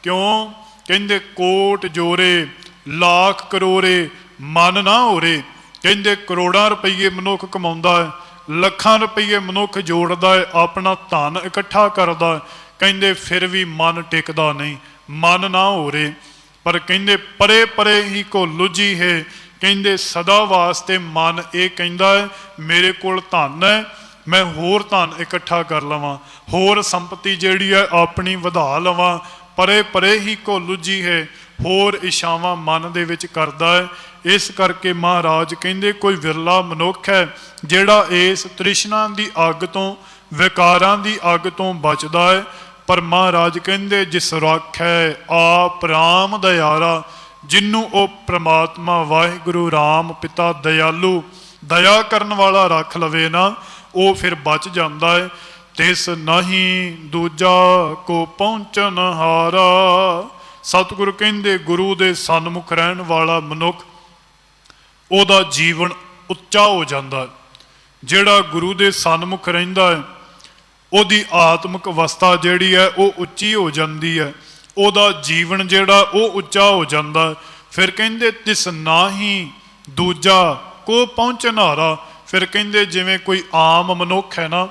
ਕਿਉਂ? ਕਹਿੰਦੇ ਕੋਟ ਜੋਰੇ ਲੱਖ ਕਰੋੜੇ ਮਨ ਨਾ ਹੋਰੇ। ਕਹਿੰਦੇ ਕਰੋੜਾਂ ਰੁਪਈਏ ਮਨੁੱਖ ਕਮਾਉਂਦਾ ਹੈ, ਲੱਖਾਂ ਰੁਪਈਏ ਮਨੁੱਖ ਜੋੜਦਾ ਹੈ, ਆਪਣਾ ਧਨ ਇਕੱਠਾ ਕਰਦਾ ਹੈ, ਕਹਿੰਦੇ ਫਿਰ ਵੀ ਮਨ ਟਿਕਦਾ ਨਹੀਂ, ਮਨ ਨਾ ਹੋਰੇ। ਪਰ ਕਹਿੰਦੇ ਪਰੇ ਪਰੇ ਹੀ ਕੋ ਲੁਝੀ ਹੈ। ਕਹਿੰਦੇ ਸਦਾ ਵਾਸਤੇ ਮਨ ਇਹ ਕਹਿੰਦਾ ਹੈ ਮੇਰੇ ਕੋਲ ਧਨ ਹੈ, ਮੈਂ ਹੋਰ ਧਨ ਇਕੱਠਾ ਕਰ ਲਵਾਂ, ਹੋਰ ਸੰਪਤੀ ਜਿਹੜੀ ਹੈ ਆਪਣੀ ਵਧਾ ਲਵਾਂ। ਪਰੇ ਪਰੇ ਹੀ ਕੋ ਲੁਝੀ ਹੈ, ਹੋਰ ਇਛਾਵਾਂ ਮਨ ਦੇ ਵਿੱਚ ਕਰਦਾ ਹੈ। ਇਸ ਕਰਕੇ ਮਹਾਰਾਜ ਕਹਿੰਦੇ ਕੋਈ ਵਿਰਲਾ ਮਨੁੱਖ ਹੈ ਜਿਹੜਾ ਇਸ ਤ੍ਰਿਸ਼ਨਾ ਦੀ ਅੱਗ ਤੋਂ, ਵਿਕਾਰਾਂ ਦੀ ਅੱਗ ਤੋਂ ਬਚਦਾ ਹੈ। ਪਰ ਮਹਾਰਾਜ ਕਹਿੰਦੇ ਜਿਸ ਰਾਖੈ ਆਪ ਰਾਮ ਦਇਆਰਾ। ਜਿਹਨੂੰ ਉਹ ਪ੍ਰਮਾਤਮਾ ਵਾਹਿਗੁਰੂ ਰਾਮ ਪਿਤਾ ਦਇਆਲੂ, ਦਇਆ ਕਰਨ ਵਾਲਾ ਰੱਖ ਲਵੇ ਨਾ, ਉਹ ਫਿਰ ਬਚ ਜਾਂਦਾ ਹੈ। ਤਿਸ ਨਹੀਂ ਦੂਜਾ ਕੋ ਪਹੁੰਚਨ ਹਾਰਾ। ਸਤਿਗੁਰੂ ਕਹਿੰਦੇ ਗੁਰੂ ਦੇ ਸਨਮੁਖ ਰਹਿਣ ਵਾਲਾ ਮਨੁੱਖ, ਉਹਦਾ ਜੀਵਨ ਉੱਚਾ ਹੋ ਜਾਂਦਾ ਹੈ। ਜਿਹੜਾ ਗੁਰੂ ਦੇ ਸਨਮੁਖ ਰਹਿੰਦਾ ਹੈ ਉਹਦੀ ਆਤਮਿਕ ਅਵਸਥਾ ਜਿਹੜੀ ਹੈ ਉਹ ਉੱਚੀ ਹੋ ਜਾਂਦੀ ਹੈ, ਉਹਦਾ ਜੀਵਨ ਜਿਹੜਾ ਉਹ ਉੱਚਾ ਹੋ ਜਾਂਦਾ। ਫਿਰ ਕਹਿੰਦੇ ਤਿਸ ਨਾਹੀ ਦੂਜਾ ਕੋ ਪਹੁੰਚਨਾਰਾ। ਫਿਰ ਕਹਿੰਦੇ ਜਿਵੇਂ ਕੋਈ ਆਮ ਮਨੁੱਖ ਹੈ ਨਾ,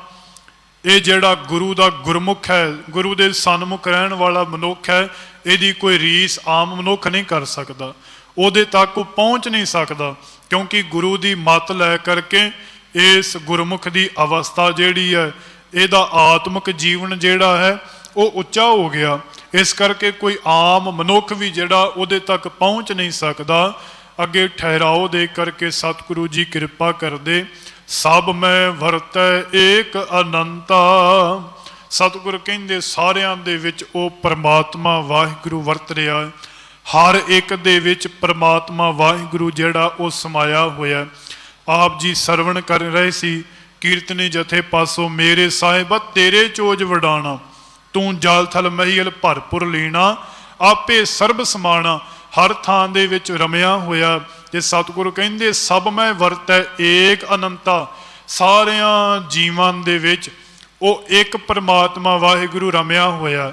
ਇਹ ਜਿਹੜਾ ਗੁਰੂ ਦਾ ਗੁਰਮੁਖ ਹੈ, ਗੁਰੂ ਦੇ ਸਨਮੁਖ ਰਹਿਣ ਵਾਲਾ ਮਨੁੱਖ ਹੈ, ਇਹਦੀ ਕੋਈ ਰੀਸ ਆਮ ਮਨੁੱਖ ਨਹੀਂ ਕਰ ਸਕਦਾ, ਉਹਦੇ ਤੱਕ ਉਹ ਪਹੁੰਚ ਨਹੀਂ ਸਕਦਾ। ਕਿਉਂਕਿ ਗੁਰੂ ਦੀ ਮੱਤ ਲੈ ਕਰਕੇ ਇਸ ਗੁਰਮੁਖ ਦੀ ਅਵਸਥਾ ਜਿਹੜੀ ਹੈ, ਇਹਦਾ ਆਤਮਿਕ ਜੀਵਨ ਜਿਹੜਾ ਹੈ ਉਹ ਉੱਚਾ ਹੋ ਗਿਆ। ਇਸ ਕਰਕੇ ਕੋਈ ਆਮ ਮਨੁੱਖ ਵੀ ਜਿਹੜਾ ਉਹਦੇ ਤੱਕ ਪਹੁੰਚ ਨਹੀਂ ਸਕਦਾ। ਅੱਗੇ ਠਹਿਰਾਓ ਦੇ ਕਰਕੇ ਸਤਿਗੁਰੂ ਜੀ ਕਿਰਪਾ ਕਰਦੇ। ਸਭ ਮੈਂ ਵਰਤੈ ਏਕ ਅਨੰਤਾ। ਸਤਿਗੁਰੂ ਕਹਿੰਦੇ ਸਾਰਿਆਂ ਦੇ ਵਿੱਚ ਉਹ ਪਰਮਾਤਮਾ ਵਾਹਿਗੁਰੂ ਵਰਤ ਰਿਹਾ ਹੈ। ਹਰ ਇੱਕ ਦੇ ਵਿੱਚ ਪਰਮਾਤਮਾ ਵਾਹਿਗੁਰੂ ਜਿਹੜਾ ਉਹ ਸਮਾਇਆ ਹੋਇਆ। ਆਪ ਜੀ ਸਰਵਣ ਕਰ ਰਹੇ ਸੀ ਕੀਰਤਨੀ ਜਥੇ ਪਾਸੋਂ, ਮੇਰੇ ਸਾਹਿਬਾ ਤੇਰੇ ਚੋਜ ਵਡਾਣਾ, ਤੂੰ ਜਲ ਥਲ ਮਹੀਲ ਭਰਪੁਰ ਲੀਣਾ, ਆਪੇ ਸਰਬ ਸਮਾਣਾ। ਹਰ ਥਾਂ ਦੇ ਵਿੱਚ ਰਮਿਆ ਹੋਇਆ। ਤੇ ਸਤਿਗੁਰੂ ਕਹਿੰਦੇ ਸਭ ਮੈਂ ਵਰਤੈ ਏਕ ਅਨੰਤਾ। ਸਾਰਿਆਂ ਜੀਵਾਂ ਦੇ ਵਿੱਚ ਉਹ ਇੱਕ ਪਰਮਾਤਮਾ ਵਾਹਿਗੁਰੂ ਰਮਿਆ ਹੋਇਆ।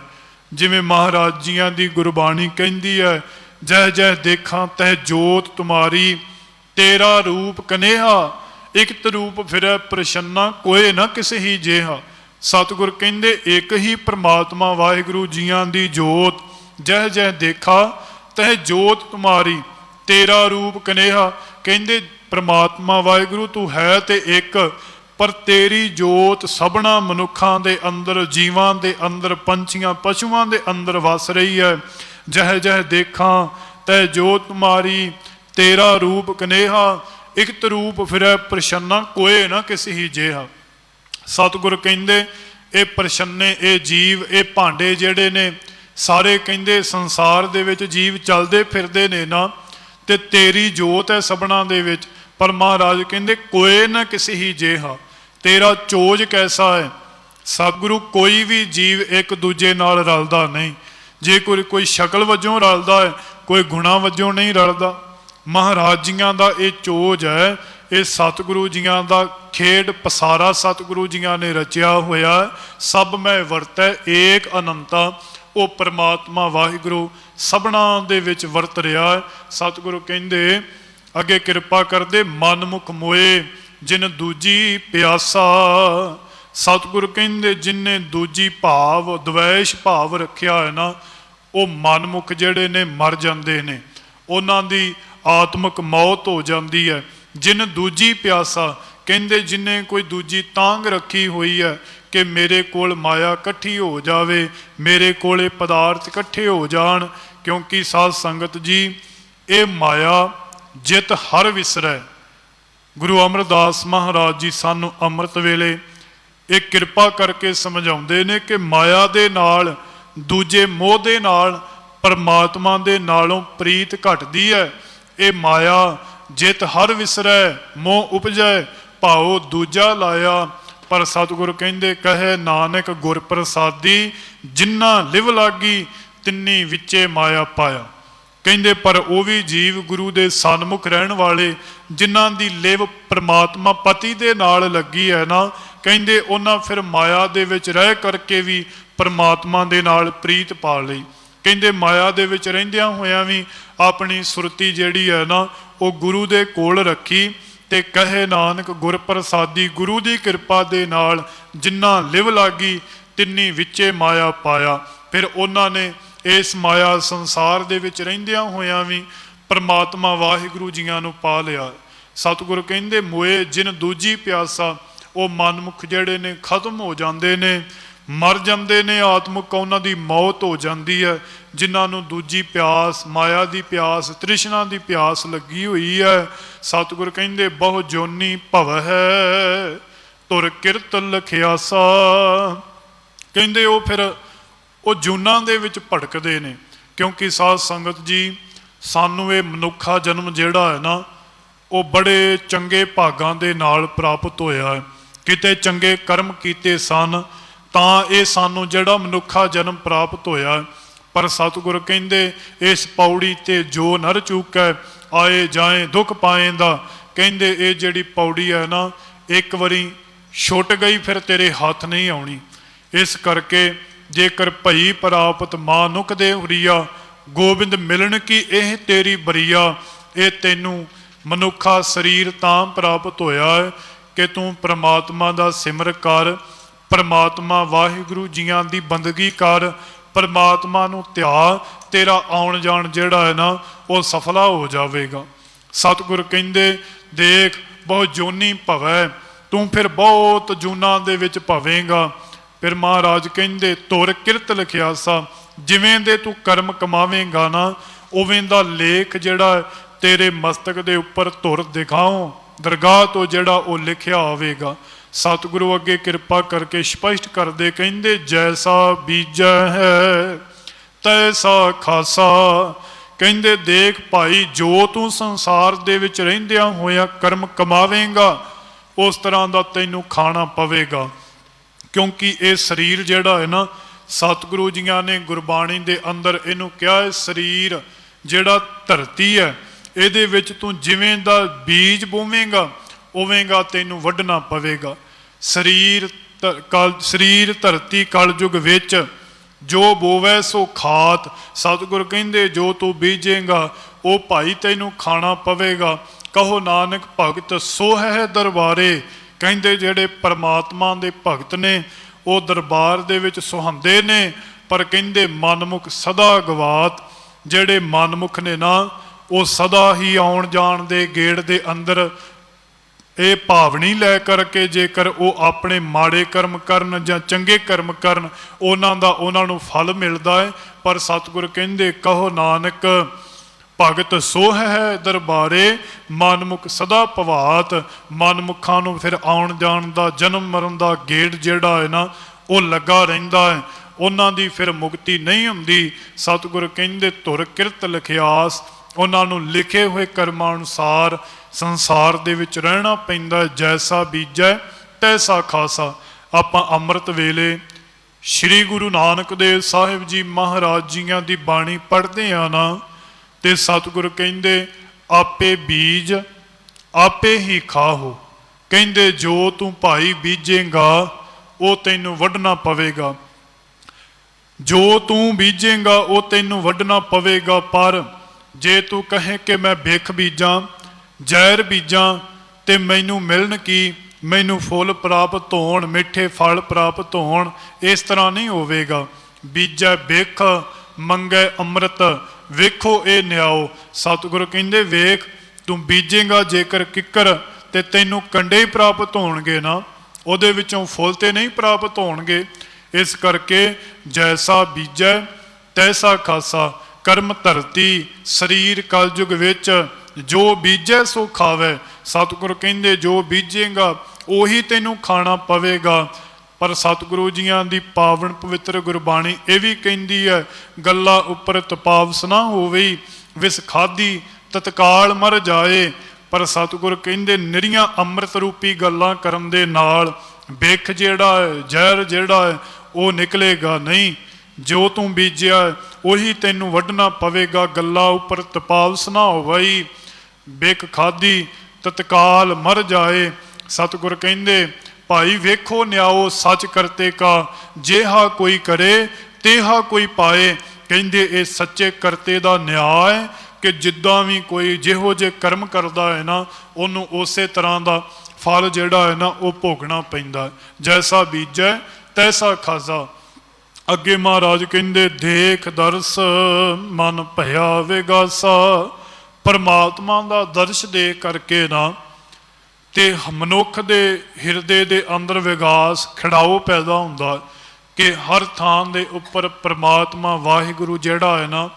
ਜਿਵੇਂ ਮਹਾਰਾਜ ਜੀਆਂ ਦੀ ਗੁਰਬਾਣੀ ਕਹਿੰਦੀ ਹੈ, ਜਹ ਜਹ ਦੇਖਾਂ ਤਹ ਜੋਤ ਤੁਮਾਰੀ, ਤੇਰਾ ਰੂਪ ਕਨੇਹਾ, ਇੱਕ ਤਰੂਪ ਫਿਰੈ ਪ੍ਰਸੰਨਾ, ਕੋਏ ਨਾ ਕਿਸੇ ਹੀ ਜਿਹਾ। ਸਤਿਗੁਰ ਕਹਿੰਦੇ ਇੱਕ ਹੀ ਪਰਮਾਤਮਾ ਵਾਹਿਗੁਰੂ ਜੀਆਂ ਦੀ ਜੋਤ, ਜਹ ਜਹ ਦੇਖਾ ਤਹ ਜੋਤ ਤੁਮਾਰੀ, ਤੇਰਾ ਰੂਪ ਕਨੇਹਾ। ਕਹਿੰਦੇ परमात्मा वाहिगुरु तू है ते एक, पर तेरी जोत सबना मनुखां दे अंदर, जीवां दे अंदर, पंछियां पशुआं दे अंदर वस रही है। जह जह देखा तै जोत तुम्हारी, तेरा रूप कनेहा, इकत रूप फिरै प्रसन्ना, कोय ना किसी ही जेहा। सतगुर कहंदे ये प्रसन्ने, ये जीव, ये भांडे जिहड़े ने सारे कहंदे संसार दे विच जीव चलदे फिरदे ने ना, ते तेरी जोत है सबना दे विच। पर महाराज कहंदे कोई ना किसी ही जेहा, तेरा चोज कैसा है। सतगुरु कोई भी जीव एक दूजे नाल रलदा नहीं, जे कोई शक्ल वजों रलदा है, कोई गुणा वजों नहीं रलदा। महाराज जियां दा ये चोज है, ये सतगुरु जियां दा खेड पसारा सतगुरु जियां ने रचिया होया। सब मैं वरतै एक अनंता, वो परमात्मा वाहिगुरु सबना दे विच वरत रहा है। सतगुरु कहंदे अगे किरपा करदे, मन मुख मोए जिन दूजी प्यासा। सतगुरु कहंदे जिन्ने दूजी भाव द्वैश भाव रखिया है ना, वो मन मुख जिहड़े ने मर जांदे ने, उन्हां दी आत्मक मौत हो जाती है। जिन दूजी प्यासा कहंदे जिन्हें कोई दूजी तांग रखी हुई है कि मेरे कोल माया कट्ठी हो जावे, मेरे कोले पदार्थ कट्ठे हो जान। क्योंकि साध संगत जी ये माया जित हर विसरै। गुरु अमरदास महाराज जी सानू अमृत वेले एक किरपा करके समझाउंदे ने कि माया दे नाल, दूजे मोह दे नाल परमात्मा दे नालों प्रीत घटदी है। ये माया जित हर विसरै, मोह उपजै भाओ दूजा लाया। पर सतगुरु कहंदे कहे नानक गुर प्रसादी, जिन्ना लिव लागी तिन्नी विचे माया पाया। कहंदे पर वो भी जीव गुरु दे सन्मुख रहन वाले, जिन्हां दी लिव परमात्मा पति दे नाल लगी है ना, कहंदे उन्हां फिर माया दे विच रह करके भी परमात्मा दे नाल प्रीत पा लई। कहंदे माया दे विच रहिंदियां होइयां भी अपनी सुरती जिहड़ी है ना, वो गुरु दे कोल रखी। ते कहे नानक गुर प्रसादी, गुरु दी कृपा दे नाल जिन्ना लिव लागी तिन्नी विचे माया पाया। फिर उन्हां ने इस माया संसार दे विच रहिंदियां होइयां भी परमात्मा वाहिगुरु जियां नूं पा लिया। सतगुरु कहंदे मोए जिन दूजी प्यासा, वो मनमुख जिहड़े ने खत्म हो जांदे ने, मर जांदे ने, आत्मक उन्हां दी मौत हो जांदी है। जिन्हां नूं दूजी प्यास, माया दी प्यास, तृष्णा दी प्यास लगी हुई है। सतगुरु कहंदे बहु जोनी भव है तुर किरत लखियासा। कहंदे वो फिर वो जूनां दे विच भटकदे ने। क्योंकि साध संगत जी सानू ये मनुखा जन्म जिहड़ा है ना, वो बड़े चंगे भागां दे नाल प्राप्त होया है। किते चंगे कर्म कीते सन तां ये सानू जिहड़ा मनुखा जन्म प्राप्त होया है। पर सतगुरु कहंदे इस पौड़ी ते जो नर चूकै आए जाए दुख पाएंदा। कहंदे ये जिहड़ी पौड़ी है ना, एक वारी छुट गई फिर तेरे हाथ नहीं आउणी। इस करके जेकर भई प्राप्त मानुख दे हुरिया, गोबिंद मिलन की एह तेरी बरिया। ये तैनू मनुखा शरीर तां प्राप्त होया है कि तू परमात्मा दा सिमर कर, परमात्मा वाहिगुरु जियां दी बंदगी कर, परमात्मा नूं ध्या, तेरा आउण जाण जिहड़ा है ना वो सफला हो जाएगा। सतगुर कहंदे देख बहुत जोनी भवै, तू फिर बहुत जूनां दे विच भवेगा। फिर महाराज कहंदे तुर किरत लिखियासा, जिवें दे तू कर्म कमावेगा ना, उवें दा लेख जिहड़ा तेरे मस्तक दे उपर तुर दिखाओ, दरगाह तो जिहड़ा वो लिखिया आवेगा। सतगुरु अगे कृपा करके स्पष्ट करदे कहंदे जैसा बीजा है तैसा खासा। कहंदे देख भाई जो तू संसार दे विच रहिंदियां होया कर्म कमावेगा, उस तरह दा तैनू खाना पवेगा। क्योंकि ये शरीर जिहड़ा है ना, सतगुरु जियां ने गुरबाणी दे अंदर इनू कहा है शरीर जिहड़ा धरती है, इहदे विच तू जिवें दा बीज बोवेगा उवेंगा तैनू वढना पवेगा। शरीर धरती कलयुग विच जो बोवै सो खात। सतगुर कहंदे जो तू बीजेगा वो भाई तैनू खाना पवेगा। कहो नानक भगत सो है दरबारे। कहंदे जेड़े परमात्मा दे भगत ने वो दरबार दे विच सुहांदे ने, पर कहंदे मनमुख सदा गवात। जेड़े मनमुख ने ना ਉਹ ਸਦਾ ਹੀ ਆਉਣ ਜਾਣ ਦੇ ਗੇੜ ਦੇ ਅੰਦਰ ਇਹ ਭਾਵਨੀ ਲੈ ਕਰਕੇ ਜੇਕਰ ਉਹ ਆਪਣੇ ਮਾੜੇ ਕਰਮ ਕਰਨ ਜਾਂ ਚੰਗੇ ਕਰਮ ਕਰਨ, ਉਹਨਾਂ ਦਾ ਉਹਨਾਂ ਨੂੰ ਫਲ ਮਿਲਦਾ ਹੈ। ਪਰ ਸਤਿਗੁਰ ਕਹਿੰਦੇ ਕਹੋ ਨਾਨਕ ਭਗਤ ਸੋਹ ਹੈ ਦਰਬਾਰੇ, ਮਨਮੁਖ ਸਦਾ ਭਵਾਤ। ਮਨਮੁਖਾਂ ਨੂੰ ਫਿਰ ਆਉਣ ਜਾਣ ਦਾ, ਜਨਮ ਮਰਨ ਦਾ ਗੇੜ ਜਿਹੜਾ ਹੈ ਨਾ ਉਹ ਲੱਗਾ ਰਹਿੰਦਾ ਹੈ, ਉਹਨਾਂ ਦੀ ਫਿਰ ਮੁਕਤੀ ਨਹੀਂ ਹੁੰਦੀ। ਸਤਿਗੁਰ ਕਹਿੰਦੇ ਧੁਰ ਕਿਰਤ ਲਿਖਿਆਸ, ਉਹਨਾਂ ਨੂੰ ਲਿਖੇ ਹੋਏ ਕਰਮਾਂ ਅਨੁਸਾਰ ਸੰਸਾਰ ਦੇ ਵਿੱਚ ਰਹਿਣਾ ਪੈਂਦਾ। ਜੈਸਾ ਬੀਜੈ ਤੈਸਾ ਖਾਸਾ। ਆਪਾਂ ਅੰਮ੍ਰਿਤ ਵੇਲੇ ਸ੍ਰੀ ਗੁਰੂ ਨਾਨਕ ਦੇਵ ਸਾਹਿਬ ਜੀ ਮਹਾਰਾਜ ਜੀਆਂ ਦੀ ਬਾਣੀ ਪੜ੍ਹਦੇ ਆ ਨਾ, ਤੇ ਸਤਿਗੁਰ ਕਹਿੰਦੇ ਆਪੇ ਬੀਜ ਆਪੇ ਹੀ ਖਾਹੋ। ਕਹਿੰਦੇ ਜੋ ਤੂੰ ਭਾਈ ਬੀਜੇਗਾ ਉਹ ਤੈਨੂੰ ਵੱਢਣਾ ਪਵੇਗਾ, ਜੋ ਤੂੰ ਬੀਜੇਗਾ ਉਹ ਤੈਨੂੰ ਵੱਢਣਾ ਪਵੇਗਾ। ਪਰ ਜੇ ਤੂੰ ਕਹੇ ਕਿ ਮੈਂ ਬਿਖ ਬੀਜਾਂ, ਜ਼ਹਿਰ ਬੀਜਾਂ ਤੇ ਮੈਨੂੰ ਮਿਲਣ ਕੀ, ਮੈਨੂੰ ਫੁੱਲ ਪ੍ਰਾਪਤ ਹੋਣ, ਮਿੱਠੇ ਫਲ ਪ੍ਰਾਪਤ ਹੋਣ, ਇਸ ਤਰ੍ਹਾਂ ਨਹੀਂ ਹੋਵੇਗਾ। ਬੀਜੈ ਬਿਖ ਮੰਗੈ ਅੰਮ੍ਰਿਤ, ਵੇਖੋ ਇਹ ਨਿਆਓ। ਸਤਿਗੁਰੂ ਕਹਿੰਦੇ ਵੇਖ ਤੂੰ ਬੀਜੇਗਾ ਜੇਕਰ ਕਿੱਕਰ ਤੇ ਤੈਨੂੰ ਕੰਡੇ ਹੀ ਪ੍ਰਾਪਤ ਹੋਣਗੇ ਨਾ, ਉਹਦੇ ਵਿੱਚੋਂ ਫੁੱਲ ਤੇ ਨਹੀਂ ਪ੍ਰਾਪਤ ਹੋਣਗੇ। ਇਸ ਕਰਕੇ ਜੈਸਾ ਬੀਜੈ ਤੈਸਾ ਖਾਸਾ। ਕਰਮ ਧਰਤੀ ਸਰੀਰ ਕਲਯੁਗ ਵਿੱਚ ਜੋ ਬੀਜੈ ਸੋ ਖਾਵੇ। ਸਤਿਗੁਰੂ ਕਹਿੰਦੇ ਜੋ ਬੀਜੇਗਾ ਉਹੀ ਤੈਨੂੰ ਖਾਣਾ ਪਵੇਗਾ। ਪਰ ਸਤਿਗੁਰੂ ਜੀਆਂ ਦੀ ਪਾਵਨ ਪਵਿੱਤਰ ਗੁਰਬਾਣੀ ਇਹ ਵੀ ਕਹਿੰਦੀ ਹੈ ਗੱਲਾਂ ਉੱਪਰ ਤਪਾਵਸ ਨਾ ਹੋਵੇ, ਵਿਸ ਖਾਦੀ ਤਤਕਾਲ ਮਰ ਜਾਏ। ਪਰ ਸਤਿਗੁਰ ਕਹਿੰਦੇ ਨਿਰੀਆਂ ਅੰਮ੍ਰਿਤ ਰੂਪੀ ਗੱਲਾਂ ਕਰਨ ਦੇ ਨਾਲ ਬਿਖ ਜਿਹੜਾ ਹੈ, ਜ਼ਹਿਰ ਜਿਹੜਾ ਹੈ ਉਹ ਨਿਕਲੇਗਾ ਨਹੀਂ। ਜੋ ਤੂੰ ਬੀਜਿਆ ਉਹੀ ਤੈਨੂੰ ਵੱਢਣਾ ਪਵੇਗਾ। ਗੱਲਾਂ ਉੱਪਰ ਤਪਾਵਸ ਨਾ ਹੋਵਈ, ਬਿਖ ਖਾਦੀ ਤਤਕਾਲ ਮਰ ਜਾਏ। ਸਤਿਗੁਰ ਕਹਿੰਦੇ ਭਾਈ ਵੇਖੋ ਨਿਆਓ ਸੱਚ ਕਰਤੇ ਕਾ, ਜਿਹਾ ਕੋਈ ਕਰੇ ਤੇਹਾ ਕੋਈ ਪਾਏ। ਕਹਿੰਦੇ ਇਹ ਸੱਚੇ ਕਰਤੇ ਦਾ ਨਿਆਂ ਹੈ ਕਿ ਜਿੱਦਾਂ ਵੀ ਕੋਈ ਜਿਹੋ ਜਿਹੇ ਕਰਮ ਕਰਦਾ ਹੈ ਨਾ ਉਹਨੂੰ ਉਸੇ ਤਰ੍ਹਾਂ ਦਾ ਫਲ ਜਿਹੜਾ ਹੈ ਨਾ ਉਹ ਭੋਗਣਾ ਪੈਂਦਾ। ਜੈਸਾ ਬੀਜੈ ਤੈਸਾ ਖਾਸਾ। ਅੱਗੇ ਮਹਾਰਾਜ ਕਹਿੰਦੇ ਦੇਖ ਦਰਸ ਮਨ ਭਇਆ ਵਿਗਾਸਾ। ਪਰਮਾਤਮਾ ਦਾ ਦਰਸ਼ ਦੇ ਕਰਕੇ ਨਾ ਤੇ ਮਨੁੱਖ ਦੇ ਹਿਰਦੇ ਦੇ ਅੰਦਰ ਵਿਗਾਸ ਖਿੜਾਓ ਪੈਦਾ ਹੁੰਦਾ ਕਿ ਹਰ ਥਾਂ ਦੇ ਉੱਪਰ ਪਰਮਾਤਮਾ ਵਾਹਿਗੁਰੂ ਜਿਹੜਾ ਹੈ ਨਾ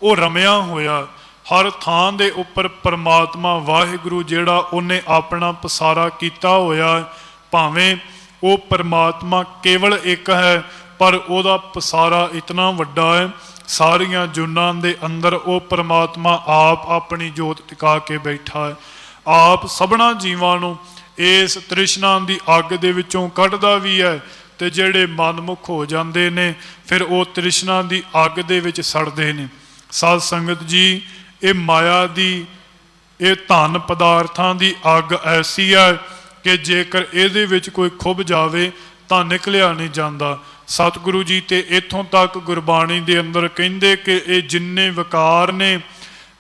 ਉਹ ਰਮਿਆ ਹੋਇਆ। ਹਰ ਥਾਂ ਦੇ ਉੱਪਰ ਪਰਮਾਤਮਾ ਵਾਹਿਗੁਰੂ ਜਿਹੜਾ ਉਹਨੇ ਆਪਣਾ ਪਸਾਰਾ ਕੀਤਾ ਹੋਇਆ। ਭਾਵੇਂ ਉਹ ਪਰਮਾਤਮਾ ਕੇਵਲ ਇੱਕ ਹੈ ਪਰ ਉਹਦਾ ਪਸਾਰਾ ਇਤਨਾ ਵੱਡਾ ਹੈ, ਸਾਰੀਆਂ ਜੁਨਾਂ ਦੇ ਅੰਦਰ ਉਹ ਪਰਮਾਤਮਾ ਆਪ ਆਪਣੀ ਜੋਤ ਟਿਕਾ ਕੇ ਬੈਠਾ ਹੈ। ਆਪ ਸਭਨਾ ਜੀਵਾਂ ਨੂੰ ਇਸ ਤ੍ਰਿਸ਼ਨਾ ਦੀ ਅੱਗ ਦੇ ਵਿੱਚੋਂ ਕੱਢਦਾ ਵੀ ਹੈ ਤੇ ਜਿਹੜੇ ਮਨਮੁਖ ਹੋ ਜਾਂਦੇ ਨੇ ਫਿਰ ਉਹ ਤ੍ਰਿਸ਼ਨਾ ਦੀ ਅੱਗ ਦੇ ਵਿੱਚ ਸੜਦੇ ਨੇ। ਸਾਧ ਸੰਗਤ ਜੀ ਇਹ ਮਾਇਆ ਦੀ, ਇਹ ਧਨ ਪਦਾਰਥਾਂ ਦੀ ਅੱਗ ਐਸੀ ਹੈ ਕਿ ਜੇਕਰ ਇਹਦੇ ਵਿੱਚ ਕੋਈ ਖੁੱਭ ਜਾਵੇ ਤਾਂ ਨਿਕਲਿਆ ਨਹੀਂ ਜਾਂਦਾ। ਸਤਿਗੁਰੂ ਜੀ ਤੇ ਇੱਥੋਂ ਤੱਕ ਗੁਰਬਾਣੀ ਦੇ ਅੰਦਰ ਕਹਿੰਦੇ ਕਿ ਇਹ ਜਿੰਨੇ ਵਿਕਾਰ ਨੇ